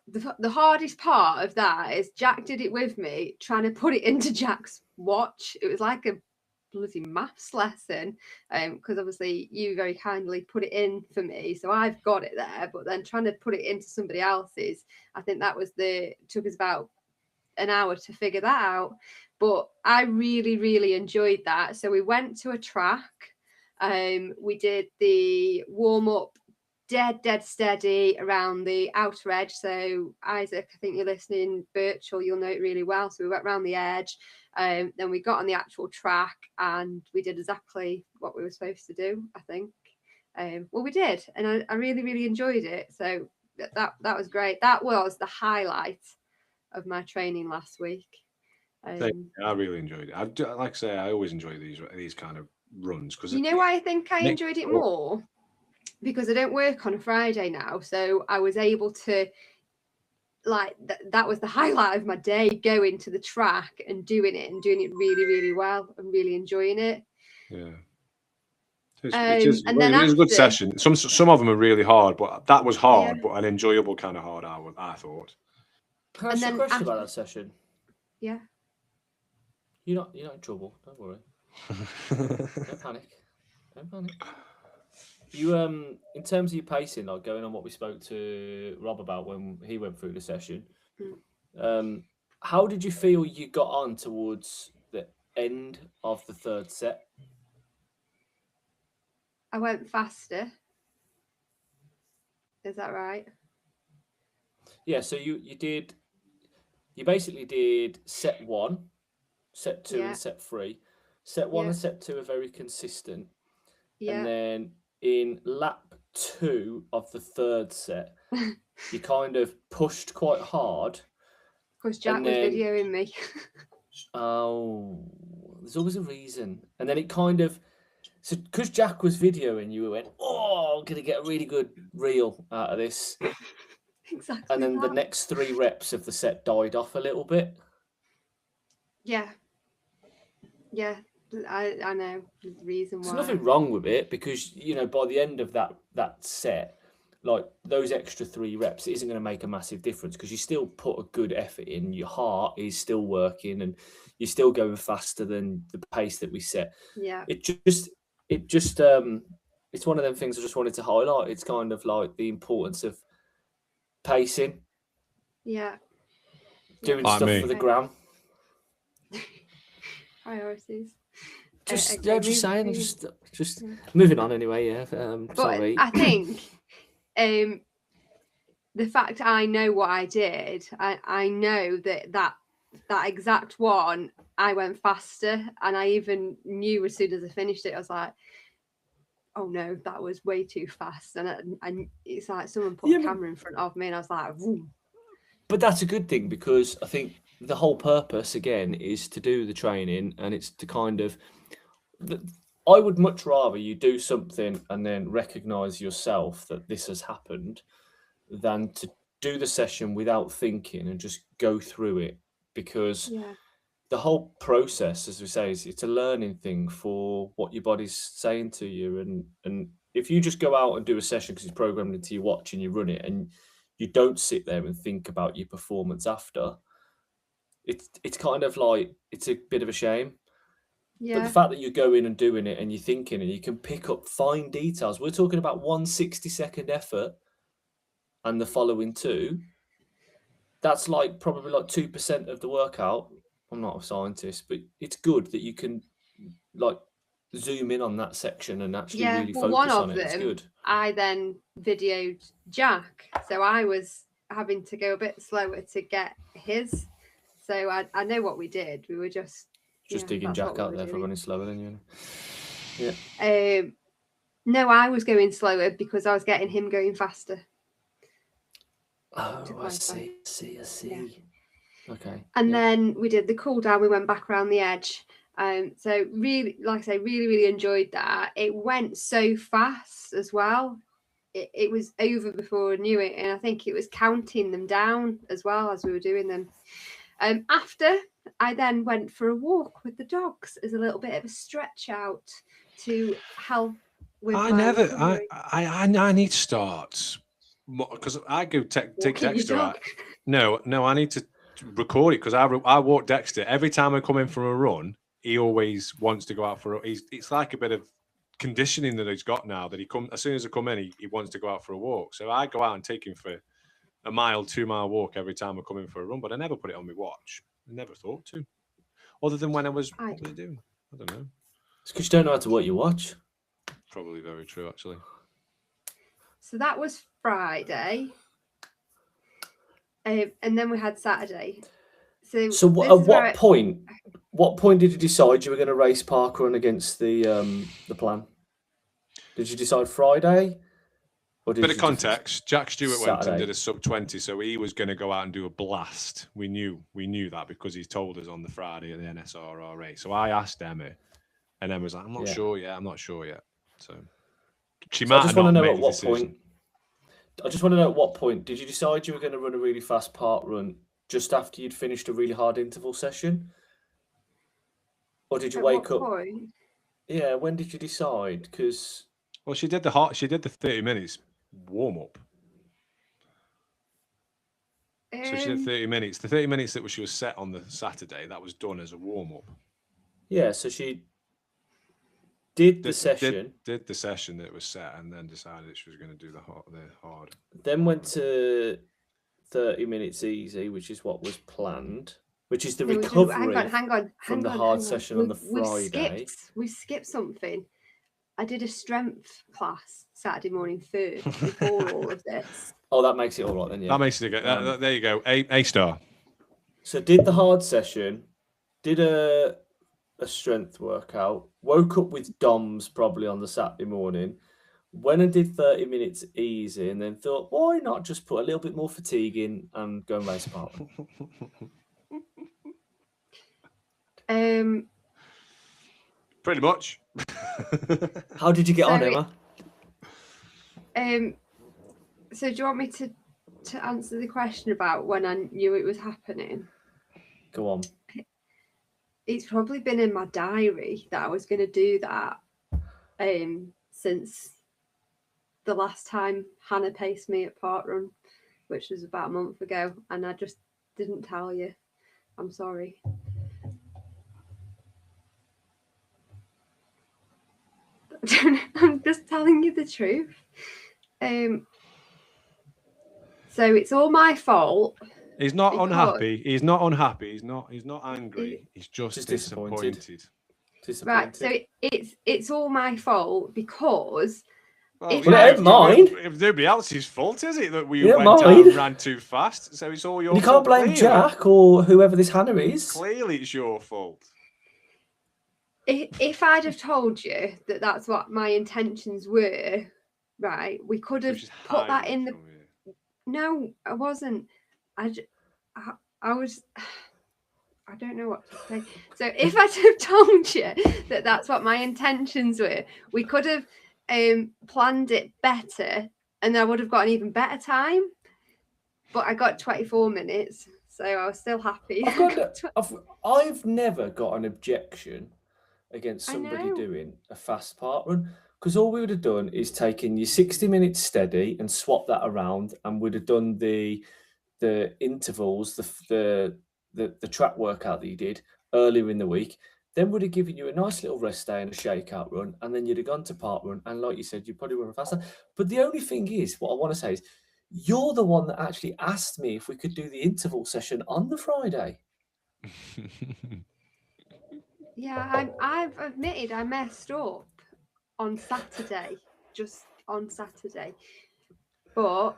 the hardest part of that is Jack did it with me, trying to put it into Jack's watch. It was like a bloody maths lesson, because obviously you very kindly put it in for me, so I've got it there, but then trying to put it into somebody else's, I think that was took us about an hour to figure that out. But I really enjoyed that. So we went to a track, we did the warm-up dead steady around the outer edge. So Isaac, I think you're listening, Birchall, you'll know it really well. So we went around the edge, then we got on the actual track and we did exactly what we were supposed to do, I think. Well, we did, and I really enjoyed it. So that was great. That was the highlight of my training last week. I really enjoyed it. Like I say, I always enjoy these kind of runs, because you know why I think I enjoyed it more? Because I don't work on a Friday now, so I was able to, like, that was the highlight of my day, going to the track and doing it really well and really enjoying it. Yeah. It is a good session. Some of them are really hard, but that was hard, but an enjoyable kind of hard, I thought. Can I ask you a question about that session? Yeah. You're not in trouble. Don't worry. Don't panic. You in terms of your pacing, like going on what we spoke to Rob about when he went through the session, how did you feel you got on towards the end of the third set? I went faster. Is that right? Yeah, so you basically did set 1, set 2 and set 3. Set 1 and set 2 are very consistent. Yeah. And then in lap 2 of the third set, you kind of pushed quite hard. Because Jack was videoing me. Oh, there's always a reason. And then it kind of, so because Jack was videoing you, went, oh, I'm going to get a really good reel out of this. Exactly. And then the next 3 reps of the set died off a little bit. Yeah. Yeah. I know the reason why. There's nothing wrong with it, because by the end of that set, like those extra 3 reps, it isn't going to make a massive difference, because you still put a good effort in. Your heart is still working, and you're still going faster than the pace that we set. Yeah. It just it's one of them things I just wanted to highlight. It's kind of like the importance of pacing. Yeah. Doing stuff for the gram. Priorities. Just okay, just saying. moving- Just moving on anyway. Yeah. But Sorry. I think the fact I know what I did, I know that exact one, I went faster, and I even knew as soon as I finished it, I was like, oh no, that was way too fast. And it's like someone put a camera in front of me, and I was like, vroom. But that's a good thing, because I think the whole purpose again is to do the training, and it's to kind of. I would much rather you do something and then recognize yourself that this has happened, than to do the session without thinking and just go through it, because Yeah. the whole process, as we say, is it's a learning thing for what your body's saying to you. And if you just go out and do a session because it's programmed into your watch and you run it, and you don't sit there and think about your performance after, it's kind of like, it's a bit of a shame. But Yeah. the fact that you're going and doing it and you're thinking, and you can pick up fine details. We're talking about 1 60-second effort and the following two. That's like probably like 2% of the workout. I'm not a scientist, but it's good that you can like zoom in on that section and actually Yeah, really well, focus one on of it. It's them, good. I then videoed Jack, so I was having to go a bit slower to get his. So I know what we did. We were just Digging that's what Jack we out were there for doing. running slower than you. Yeah. No, I was going slower because I was getting him going faster. Oh, I clarify. see. Yeah. Okay. And yeah. then we did the cool down. We went back around the edge. So really, like I say, really enjoyed that. It went so fast as well. It was over before I knew it, and I think it was counting them down as well as we were doing them. After, I then went for a walk with the dogs as a little bit of a stretch out to help with my recovery. I need to start, because I go take Walking your Dexter out. dog. No, I need to record it, because I walk Dexter every time I come in from a run. He always wants to go out for it's like a bit of conditioning that he's got now, that he come as soon as I come in, he wants to go out for a walk. So I go out and take him for a 2-mile walk every time I come in for a run, but I never put it on my watch. I never thought to, other than when I was what was I doing? I don't know. It's because you don't know how to work your watch. Probably very true, actually. So that was Friday, and then we had Saturday. So at this is where what point? What point did you decide you were going to race park run against the plan? Did you decide Friday? Or did Bit of you context: Jack Stewart went and Saturday? did a sub 20, so he was going to go out and do a blast. We knew that because he told us on the Friday at the NSRRA. So I asked Emma, and Emma was like, "I'm not sure yet. I'm not sure yet." So she might have not made a decision. I just want to know at what point did you decide you were going to run a really fast park run just after you'd finished a really hard interval session? Or did you wake up? Point? Yeah, when did you decide? Because Well, she did the 30 minutes warm up. So she did 30 minutes. The 30 minutes that she was set on the Saturday, that was done as a warm up. yeah, so she did the session. Did the session that was set, and then decided that she was going to do the hard. Then went to 30 minutes easy, which is what was planned. Which is the recovery hang on, from the hard session on the Friday. We skipped something. I did a strength class Saturday morning first before all of this. Oh, that makes it all right then, yeah. That makes it good. There you go. A star. So did the hard session, did a strength workout, woke up with DOMs probably on the Saturday morning, went and did 30 minutes easy, and then thought, why not just put a little bit more fatigue in and go and race a park? Pretty much. How did you get on, Emma? So do you want me to answer the question about when I knew it was happening? Go on. It's probably been in my diary that I was going to do that since the last time Hannah paced me at Parkrun, which was about a month ago, and I just didn't tell you. I'm sorry. I'm just telling you the truth. So it's all my fault. He's not unhappy. He's not unhappy. He's not angry. He's just disappointed. Disappointed. Right, so it's all my fault because Well, If Well, I- it ain't mine. If nobody else's fault, is it, that we Yeah, went out mine. and ran too fast? So it's all your You fault. can't blame clearly. Jack or whoever this Hannah is. Clearly, it's your fault. if I'd have told you that that's what my intentions were, right, we could have Which is put that hiding in the. from you. No, I wasn't. I was. I don't know what to say. So if I'd have told you that that's what my intentions were, we could have planned it better, and I would have got an even better time. But I got 24 minutes, so I was still happy. I've never got an objection against I somebody know. doing a fast part run, because all we would have done is taken your 60 minutes steady and swap that around, and we'd have done the intervals, the track workout that you did earlier in the week. Then would have given you a nice little rest day and a shakeout run, and then you'd have gone to part run, and like you said, you probably run faster. But the only thing is, what I want to say is, you're the one that actually asked me if we could do the interval session on the Friday. Yeah, I've admitted I messed up on Saturday, just on Saturday. But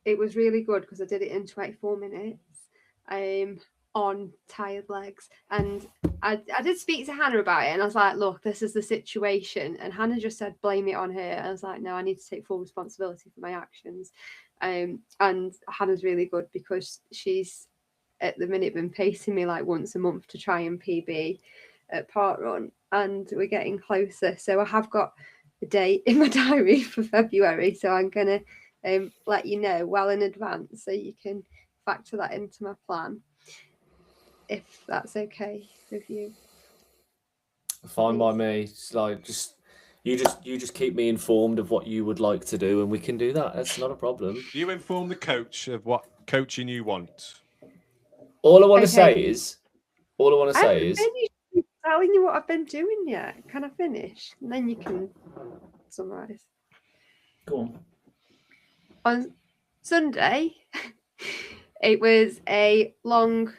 it was really good because I did it in 24 minutes on tired legs. And I did speak to Hannah about it, and I was like, look, this is the situation. And Hannah just said, blame it on her. And I was like, no, I need to take full responsibility for my actions. And Hannah's really good because she's at the minute been pacing me like once a month to try and PB at part run, and we're getting closer. So I have got a date in my diary for February, so I'm gonna let you know well in advance so you can factor that into my plan, if that's okay with you. Fine by me. It's like you just keep me informed of what you would like to do, and we can do that. That's not a problem. You inform the coach of what coaching you want. All I want to Okay. say is, I haven't finished telling you what I've been doing yet. Can I finish? And then you can summarise. Go on. On Sunday, it was a long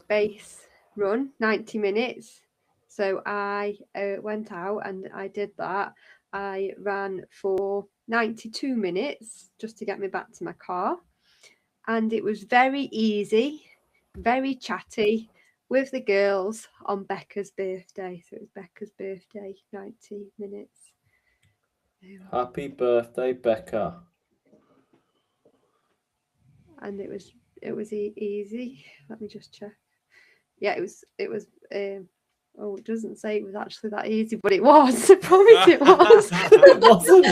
base run, 90 minutes. So I went out and I did that. I ran for 92 minutes just to get me back to my car. And it was very easy, very chatty with the girls on Becca's birthday. So it was Becca's birthday, 90 minutes. Happy birthday, Becca. And it was easy. Let me just check. Yeah, it was it doesn't say it was actually that easy, but it was. I promise it was. It wasn't.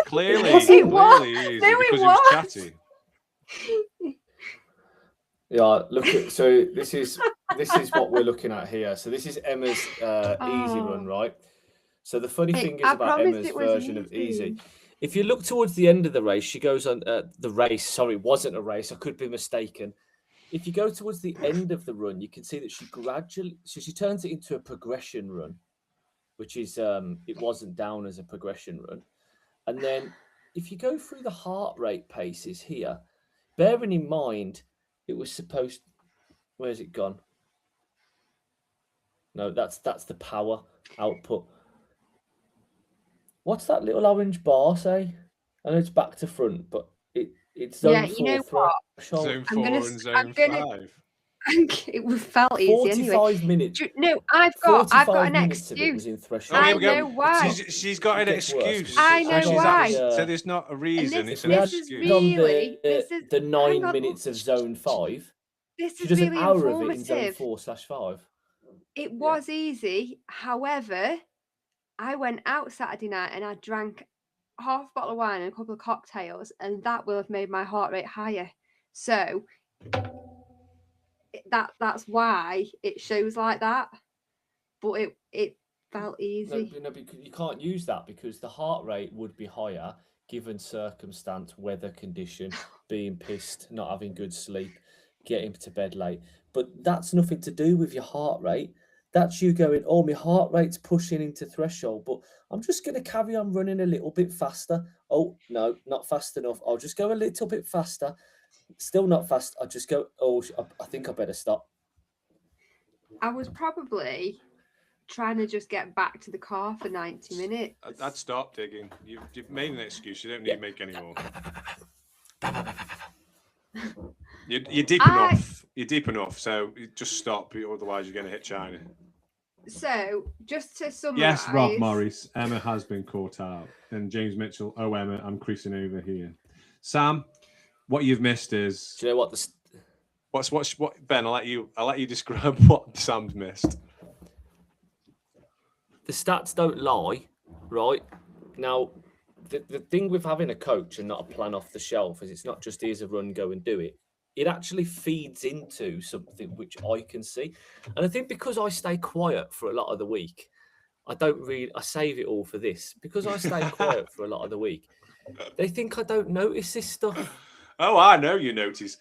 Clearly, It was. easy No, because it it was was. chatty. Yeah, look at this is what we're looking at here. So this is Emma's easy run, right? So the funny thing is I about promised Emma's it was version of easy. easy. If you look towards the end of the race, she goes on the race. Sorry, it wasn't a race. I could be mistaken. If you go towards the end of the run, you can see that she turns it into a progression run, which is it wasn't down as a progression run. And then if you go through the heart rate paces here, bearing in mind it was supposed, where's it gone? No, that's the power output. What's that little orange bar say? I know it's back to front, but it's zone Yeah, 4 you know what? threshold. Zone I'm 4 gonna and s- zone I'm gonna- 5. It felt easy anyway. 45 minutes. No, I've got 45 an minutes of it was excuse. in threshold. I here we go. know why. She's got an It gets worse, excuse. 'cause I know she's why. So there's not a reason. this- It's an this is excuse. really- this is- the hang 9 on, minutes of zone 5. This She is does really an hour of it in zone informative. 4/5. It was easy. However, I went out Saturday night and I drank half a bottle of wine and a couple of cocktails, and that will have made my heart rate higher. So that's why it shows like that. But it felt easy. No, because you can't use that because the heart rate would be higher given circumstance, weather condition, being pissed, not having good sleep, getting to bed late. But that's nothing to do with your heart rate. That's you going, oh, my heart rate's pushing into threshold, but I'm just going to carry on running a little bit faster. Oh, no, not fast enough. I'll just go a little bit faster. Still not fast. I'll just go, oh, I think I better stop. I was probably trying to just get back to the car for 90 minutes. I'd stop digging. You've made an excuse. You don't need to make any more. You're deep enough. You're deep enough. So you just stop. Otherwise, you're going to hit China. So, just to summarize. Yes, Rob Morris. Emma has been caught out. And James Mitchell, oh, Emma, I'm creasing over here. Sam, what you've missed is. Do you know what? What Ben? I'll let you describe what Sam's missed. The stats don't lie, right? Now, the thing with having a coach and not a plan off the shelf is it's not just here's a run, go and do it. It actually feeds into something which I can see. And I think because I stay quiet for a lot of the week, I save it all for this. Because I stay quiet for a lot of the week, they think I don't notice this stuff. Oh, I know you notice.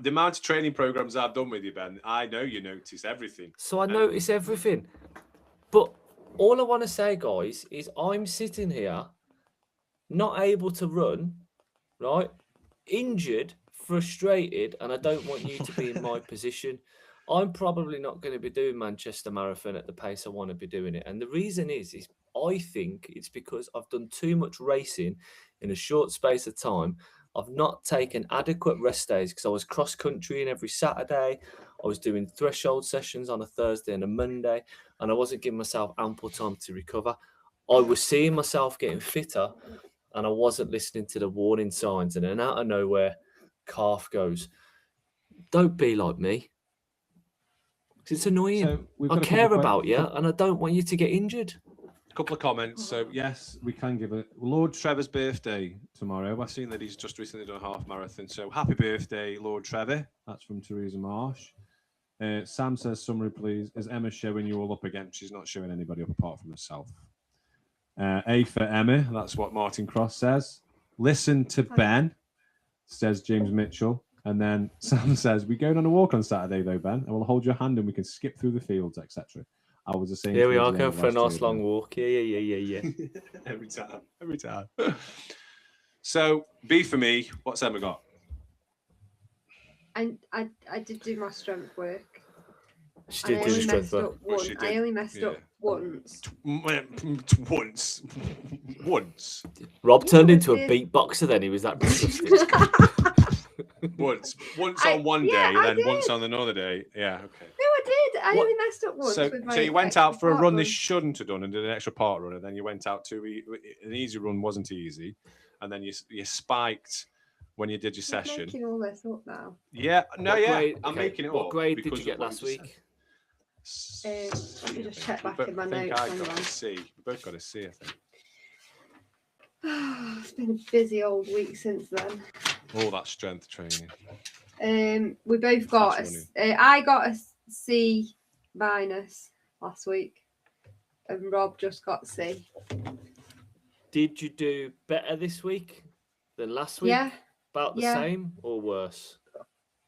The amount of training programs I've done with you, Ben, I know you notice everything. So I notice everything. But all I want to say, guys, is I'm sitting here, not able to run, right? Injured, frustrated, and I don't want you to be in my position. I'm probably not going to be doing Manchester Marathon at the pace I want to be doing it. And the reason is I think it's because I've done too much racing in a short space of time. I've not taken adequate rest days because I was cross country every Saturday. I was doing threshold sessions on a Thursday and a Monday, and I wasn't giving myself ample time to recover. I was seeing myself getting fitter, and I wasn't listening to the warning signs. And then out of nowhere, calf goes. Don't be like me. It's annoying. So I care about you, and I don't want you to get injured. A couple of comments. So Yes, we can give it. Lord Trevor's birthday tomorrow. I've seen that he's just recently done a half marathon. So happy birthday, Lord Trevor. That's from Teresa Marsh. Sam says, summary, please. Is Emma showing you all up again? She's not showing anybody up apart from herself. A for Emma. That's what Martin Cross says. Listen to Ben, says James Mitchell. And then Sam says, we going on a walk on Saturday, though, Ben. I will hold your hand and we can skip through the fields, etc. I was the same. Here we are going for a nice long walk. Yeah. Every time. So, B for me. What's Emma got? And I did do my strength work. She did do the strength work. I only messed up once. Once. Rob turned into a beatboxer then. He was that disgusted. Once on one day, then once on another day. Yeah, okay. No, I did. I only messed up once. So you went out for a run they shouldn't have done and did an extra part run, and then you went out to an easy run wasn't easy, and then you spiked when you did your session. Making all this up now. Yeah, no, I'm Okay, making it what up. grade did because you get of what last you just week? Let me just check said. back in my I think notes. I Hang got on. a C. We both got a C, I think. It's been a busy old week since then. All that strength training. We both got That's I got a C- last week, and Rob just got C. Did you do better this week than last week? Yeah. About the same or worse?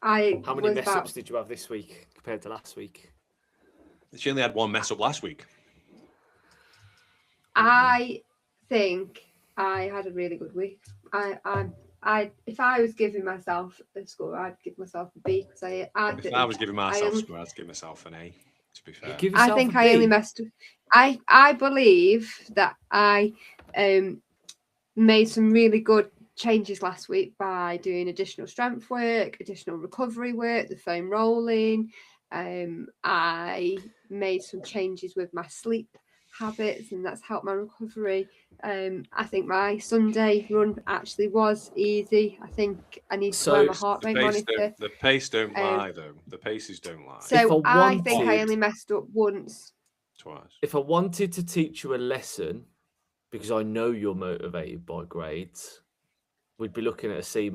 How many mess ups did you have this week compared to last week? She only had one mess up last week. I think I had a really good week. If I was giving myself a score, I'd give myself a B because If I was giving myself a score, I'd give myself an A. To be fair, Give I yourself think a I only B. messed. I believe that I made some really good changes last week by doing additional strength work, additional recovery work, the foam rolling. I made some changes with my sleep habits, and that's helped my recovery. I think my Sunday run actually was easy. I think I need to wear my heart rate monitor. The pace don't lie, though. The paces don't lie. So If I I think I wanted- only messed up once. Twice. If I wanted to teach you a lesson, because I know you're motivated by grades, we'd be looking at a C-.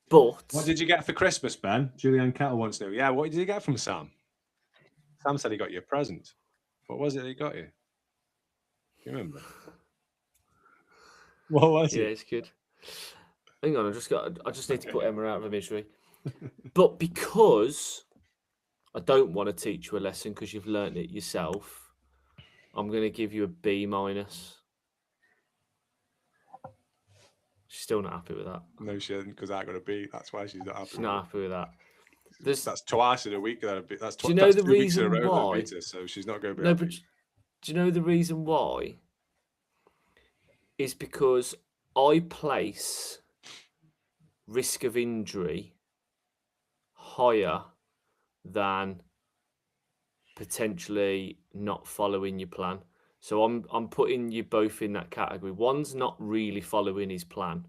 But What did you get for Christmas, Ben? Julianne Kettle wants to know. Yeah, what did you get from Sam? Sam said he got you a present. What was it that he got you? Do you remember? What was yeah, it? it's good. Hang on, I just need to put Emma out of her misery. But because I don't want to teach you a lesson because you've learnt it yourself, I'm going to give you a B-. She's still not happy with that. No, she isn't, because I got a B. That's why she's not happy. She's not happy with that. That's twice in a week. That's Do you know that's the 2 weeks in a reason row. why? Peter, so she's not going to be. No, happy. but do you know the reason why? Is because I place risk of injury higher than potentially not following your plan. So I'm putting you both in that category. One's not really following his plan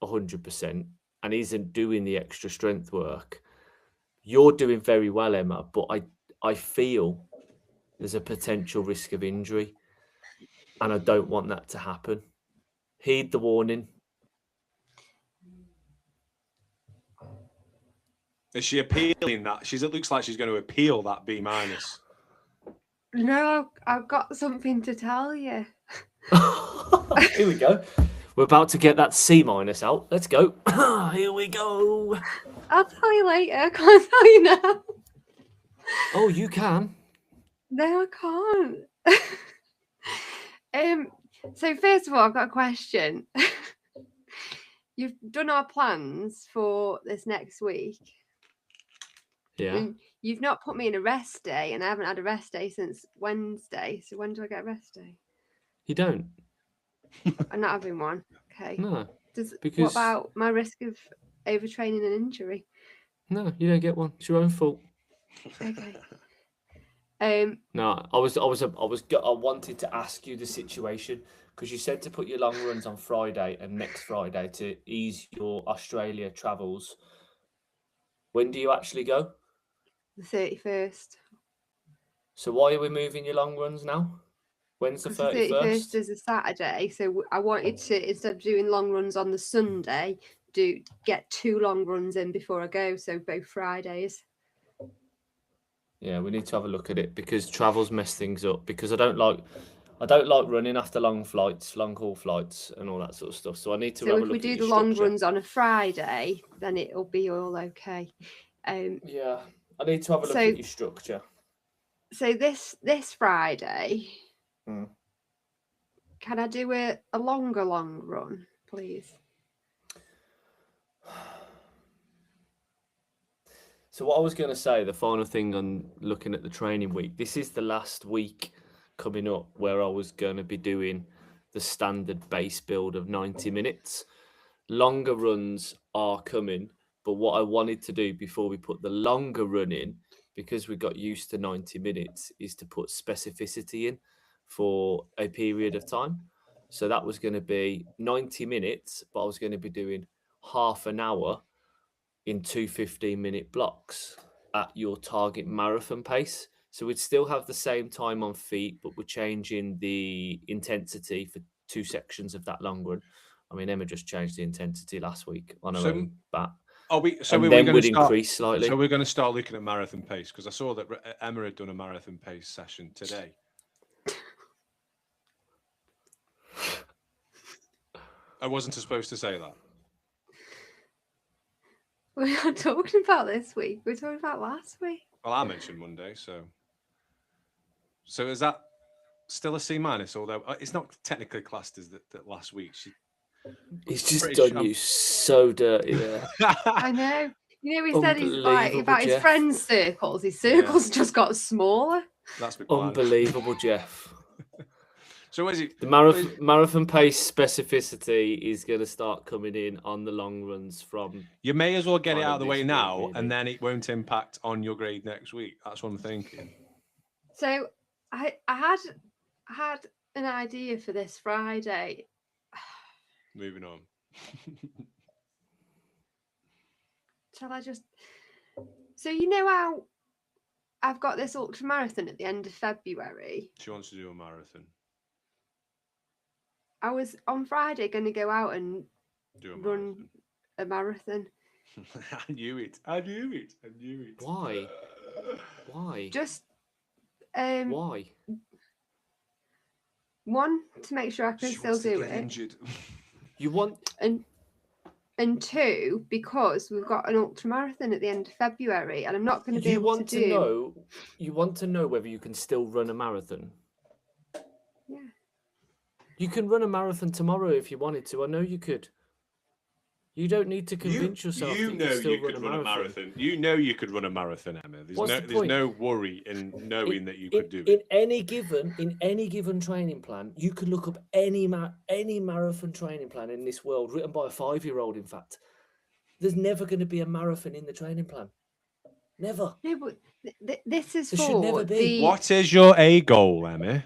100% and isn't doing the extra strength work. You're doing very well, Emma, but I feel there's a potential risk of injury, and I don't want that to happen. Heed the warning. Is she appealing that? It looks like she's going to appeal that B-. No, I've got something to tell you. Here we go. We're about to get that C- out. Let's go. Here we go. I'll tell you later. I can't tell you now. Oh, you can. No, I can't. So first of all, I've got a question. You've done our plans for this next week. Yeah. And you've not put me in a rest day, and I haven't had a rest day since Wednesday. So when do I get a rest day? You don't. I'm not having one. Okay. No. What because- about my risk of overtraining and injury? No, you don't get one. It's your own fault. Okay. No, I wanted to ask you the situation because you said to put your long runs on Friday and next Friday to ease your Australia travels. When do you actually go? The 31st. So why are we moving your long runs now? When's the 31st? is a Saturday, so I wanted to, instead of doing long runs on the Sunday, get 2 long runs in before I go, so both Fridays. Yeah, we need to have a look at it because travels mess things up. Because I don't like running after long haul flights, and all that sort of stuff. So I need to. So have a if look we at do your the long structure. runs on a Friday, then it'll be all okay. Yeah, I need to have a look at your structure. So this Friday, Hmm. can I do a longer long run, please? So what I was going to say, the final thing on looking at the training week, this is the last week coming up where I was going to be doing the standard base build of 90 minutes. Longer runs are coming, but what I wanted to do before we put the longer run in, because we got used to 90 minutes, is to put specificity in for a period of time. So that was going to be 90 minutes, but I was going to be doing half an hour in 2 15-minute blocks at your target marathon pace. So we'd still have the same time on feet, but we're changing the intensity for 2 sections of that long run. I mean, Emma just changed the intensity last week on her own bat. Increase slightly. So we're going to start looking at marathon pace because I saw that Emma had done a marathon pace session today. I wasn't supposed to say that. We're not talking about this week. We're talking about last week. Well, I mentioned Monday, so is that still a C-? Although it's not technically classed as that last week. He's just done you so dirty there. I know. You know, he said he's like Unbelievable, about his Jeff. friends' circles. His circles just got smaller. That's Unbelievable, Jeff. So is it The marathon pace specificity is going to start coming in on the long runs from. You may as well get it Final out of the way this now, week, really. and then it won't impact on your grade next week. That's what I'm thinking. So I had an idea for this Friday. Moving on. Shall I just? So you know how I've got this ultra marathon at the end of February. She wants to do a marathon. I was on Friday going to go out and Do a run a marathon. I knew it. Why? Why? Just Why? one, to make sure I can She still wants to do get it, injured. You want? and two, because we've got an ultra marathon at the end of February, and I'm not going to be You able want to to do. know? You want to know whether you can still run a marathon? Yeah. You can run a marathon tomorrow if you wanted to. I know you could. You don't need to convince yourself You that know you can still you could run a marathon. You know you could run a marathon, Emma. What's the There's point? no worry in knowing that you could do in it. any given training plan. You could look up any marathon training plan in this world, written by a 5-year-old. In fact, there's never going to be a marathon in the training plan. Never. No, but this is There should never for be. the What is your A goal, Emma?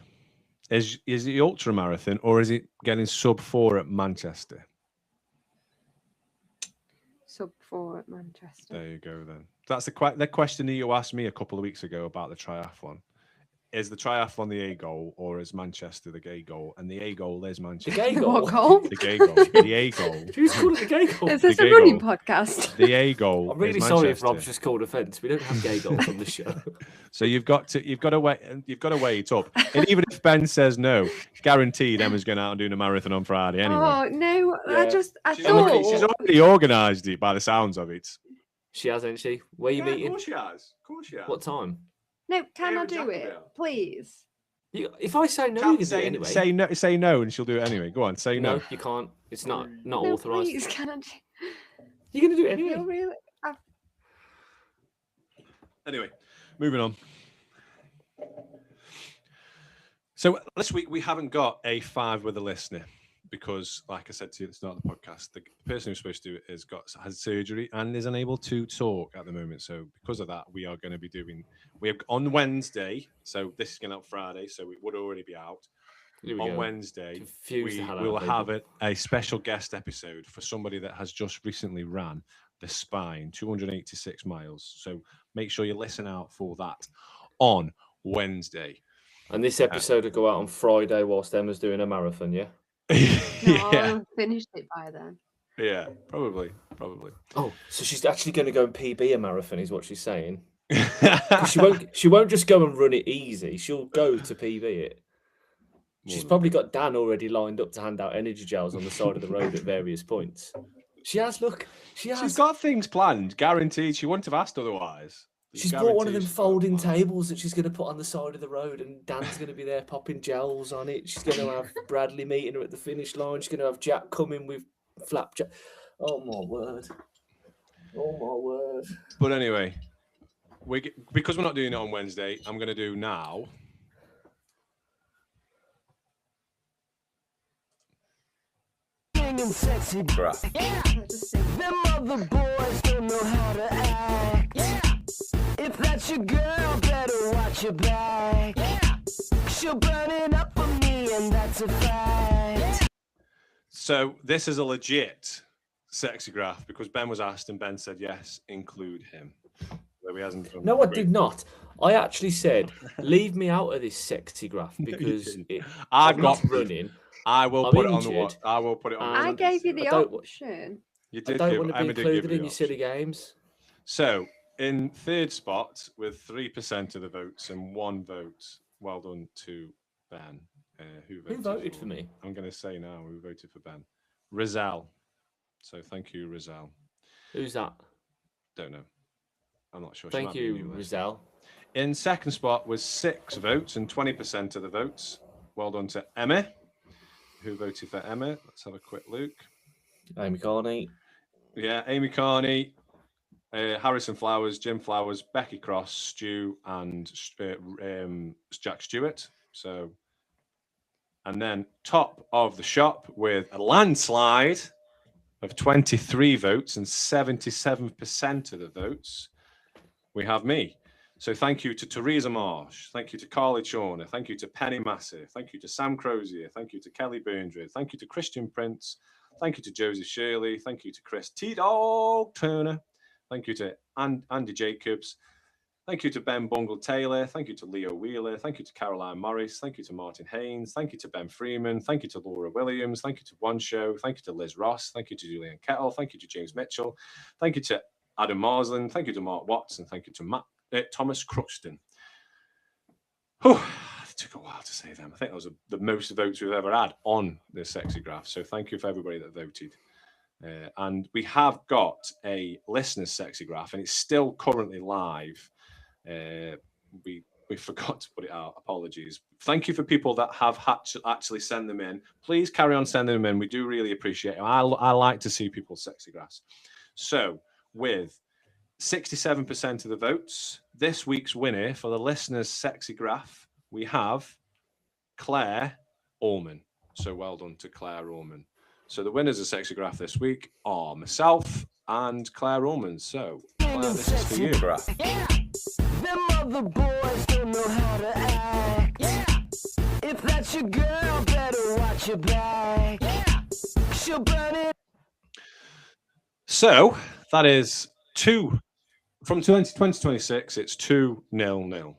Is it the ultra marathon or is it getting sub 4 at Manchester? sub 4 at Manchester. There you go then. That's the question that you asked me a couple of weeks ago about the triathlon. Is the triathlon the A goal or is Manchester the gay goal? And the A goal is The Manchester. gay What goal. goal? The gay goal. The A goal. Who's called it the gay goal? Is The this a gay running goal. podcast? The A goal. I'm really is sorry if Manchester. Rob's just called offence. We don't have gay goals on the show. So you've got to weigh it up. And even if Ben says no, guaranteed Emma's going out and doing a marathon on Friday anyway. Oh no! Yeah. I she's thought already organised it by the sounds of it. She hasn't she? Where are you meeting? Of course she has. Of course she has. What time? no. Can Here I in do it, Jacksonville. please? If I say no, you Can't can do it anyway. say no, and she'll do it anyway. Go on, say no. No, you can't. It's not No, authorised. please, can I? You're going to do it No, anyway. really? Anyway, moving on. So this week we haven't got a 5 with a listener because, like I said to you at the start of the podcast, the person who's supposed to do it has surgery and is unable to talk at the moment. So because of that, we are going to be on Wednesday. So this is going out Friday, so it would already be out. Here we On go. Wednesday, Confuse the hell out we will of people. have a special guest episode for somebody that has just recently ran the Spine, 286 miles. So make sure you listen out for that on Wednesday. And this episode will go out on Friday whilst Emma's doing a marathon, yeah? No, yeah, I'll finish it by then. yeah, probably. Oh, so she's actually going to go and PB a marathon, is what she's saying. 'Cause she won't just go and run it easy. She'll go to PB it. She's probably got Dan already lined up to hand out energy gels on the side of the road at various points. She has, look. She's got things planned, guaranteed. She wouldn't have asked otherwise. She's bought one of Guaranteed them she's got it folding planned. tables that she's going to put on the side of the road, and Dan's going to be there popping gels on it. She's going to have Bradley meeting her at the finish line. She's going to have Jack coming with flapjack. Oh my word! Oh my word! But anyway, because we're not doing it on Wednesday, I'm going to do now. Sexy, bruh. Just sing. Them other boys don't know how to act. If that's your girl, better watch your back. She'll burn it up for me, and that's a fact. So this is a legit sexy graph because Ben was asked and Ben said yes, include him. Though he hasn't done No, I great. did not. I actually said, leave me out of this sexy graph because I've I'm got not running. I will I'm put it on the injured. what? I will put it on. the I I what- gave you the I don't- option. You I did don't give- want to be Emma did give included you in the your silly option. games. So in third spot with 3% of the votes and 1 vote. Well done to Ben. Who voted for me? I'm going to say now who voted for Ben. Rizal. So thank you, Rizal. Who's that? Don't know. I'm not sure. She Thank might be a you, new listener. Rizal. In second spot was 6 votes and 20% of the votes. Well done to Emma. Who voted for Emma? Let's have a quick look. Amy Carney. Yeah, Amy Carney, Harrison Flowers, Jim Flowers, Becky Cross, Stu, and Jack Stewart. So, and then top of the shop with a landslide of 23 votes and 77% of the votes, we have me. So thank you to Teresa Marsh. Thank you to Carly Chorner. Thank you to Penny Massey. Thank you to Sam Crozier. Thank you to Kelly Burndred. Thank you to Christian Prince. Thank you to Josie Shirley. Thank you to Chris T-Dog Turner. Thank you to Andy Jacobs. Thank you to Ben Bungle Taylor. Thank you to Leo Wheeler. Thank you to Caroline Morris. Thank you to Martin Haynes. Thank you to Ben Freeman. Thank you to Laura Williams. Thank you to One Show. Thank you to Liz Ross. Thank you to Julian Kettle. Thank you to James Mitchell. Thank you to Adam Marsland. Thank you to Mark Watts. And thank you to Thomas Cruxton. It took a while to say them. I think that was the most votes we've ever had on this sexy graph. So thank you for everybody that voted. And we have got a listener's sexy graph, and it's still currently live. We we forgot to put it out. Apologies. Thank you for people that have had to actually send them in. Please carry on sending them in. We do really appreciate it. I like to see people's sexy graphs. So with 67% of the votes, this week's winner for the listeners' sexy graph, we have Claire Allman. So well done to Claire Allman. So the winners of sexy graph this week are myself and Claire Allman. So Claire, this is for you. Graph. Yeah. Them other boys don't know how to act. Yeah. If that's your girl, better watch your back. Yeah. She'll burn it. So that is 2 from 2026. It's 2-0-0.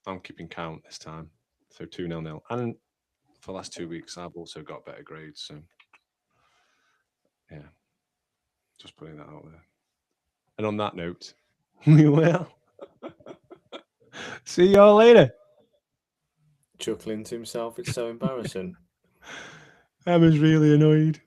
I'm keeping count this time. So 2-0-0. And for the last 2 weeks, I've also got better grades. So yeah, just putting that out there. And on that note, we will see y'all later. Chuckling to himself. It's so embarrassing. Emma's really annoyed.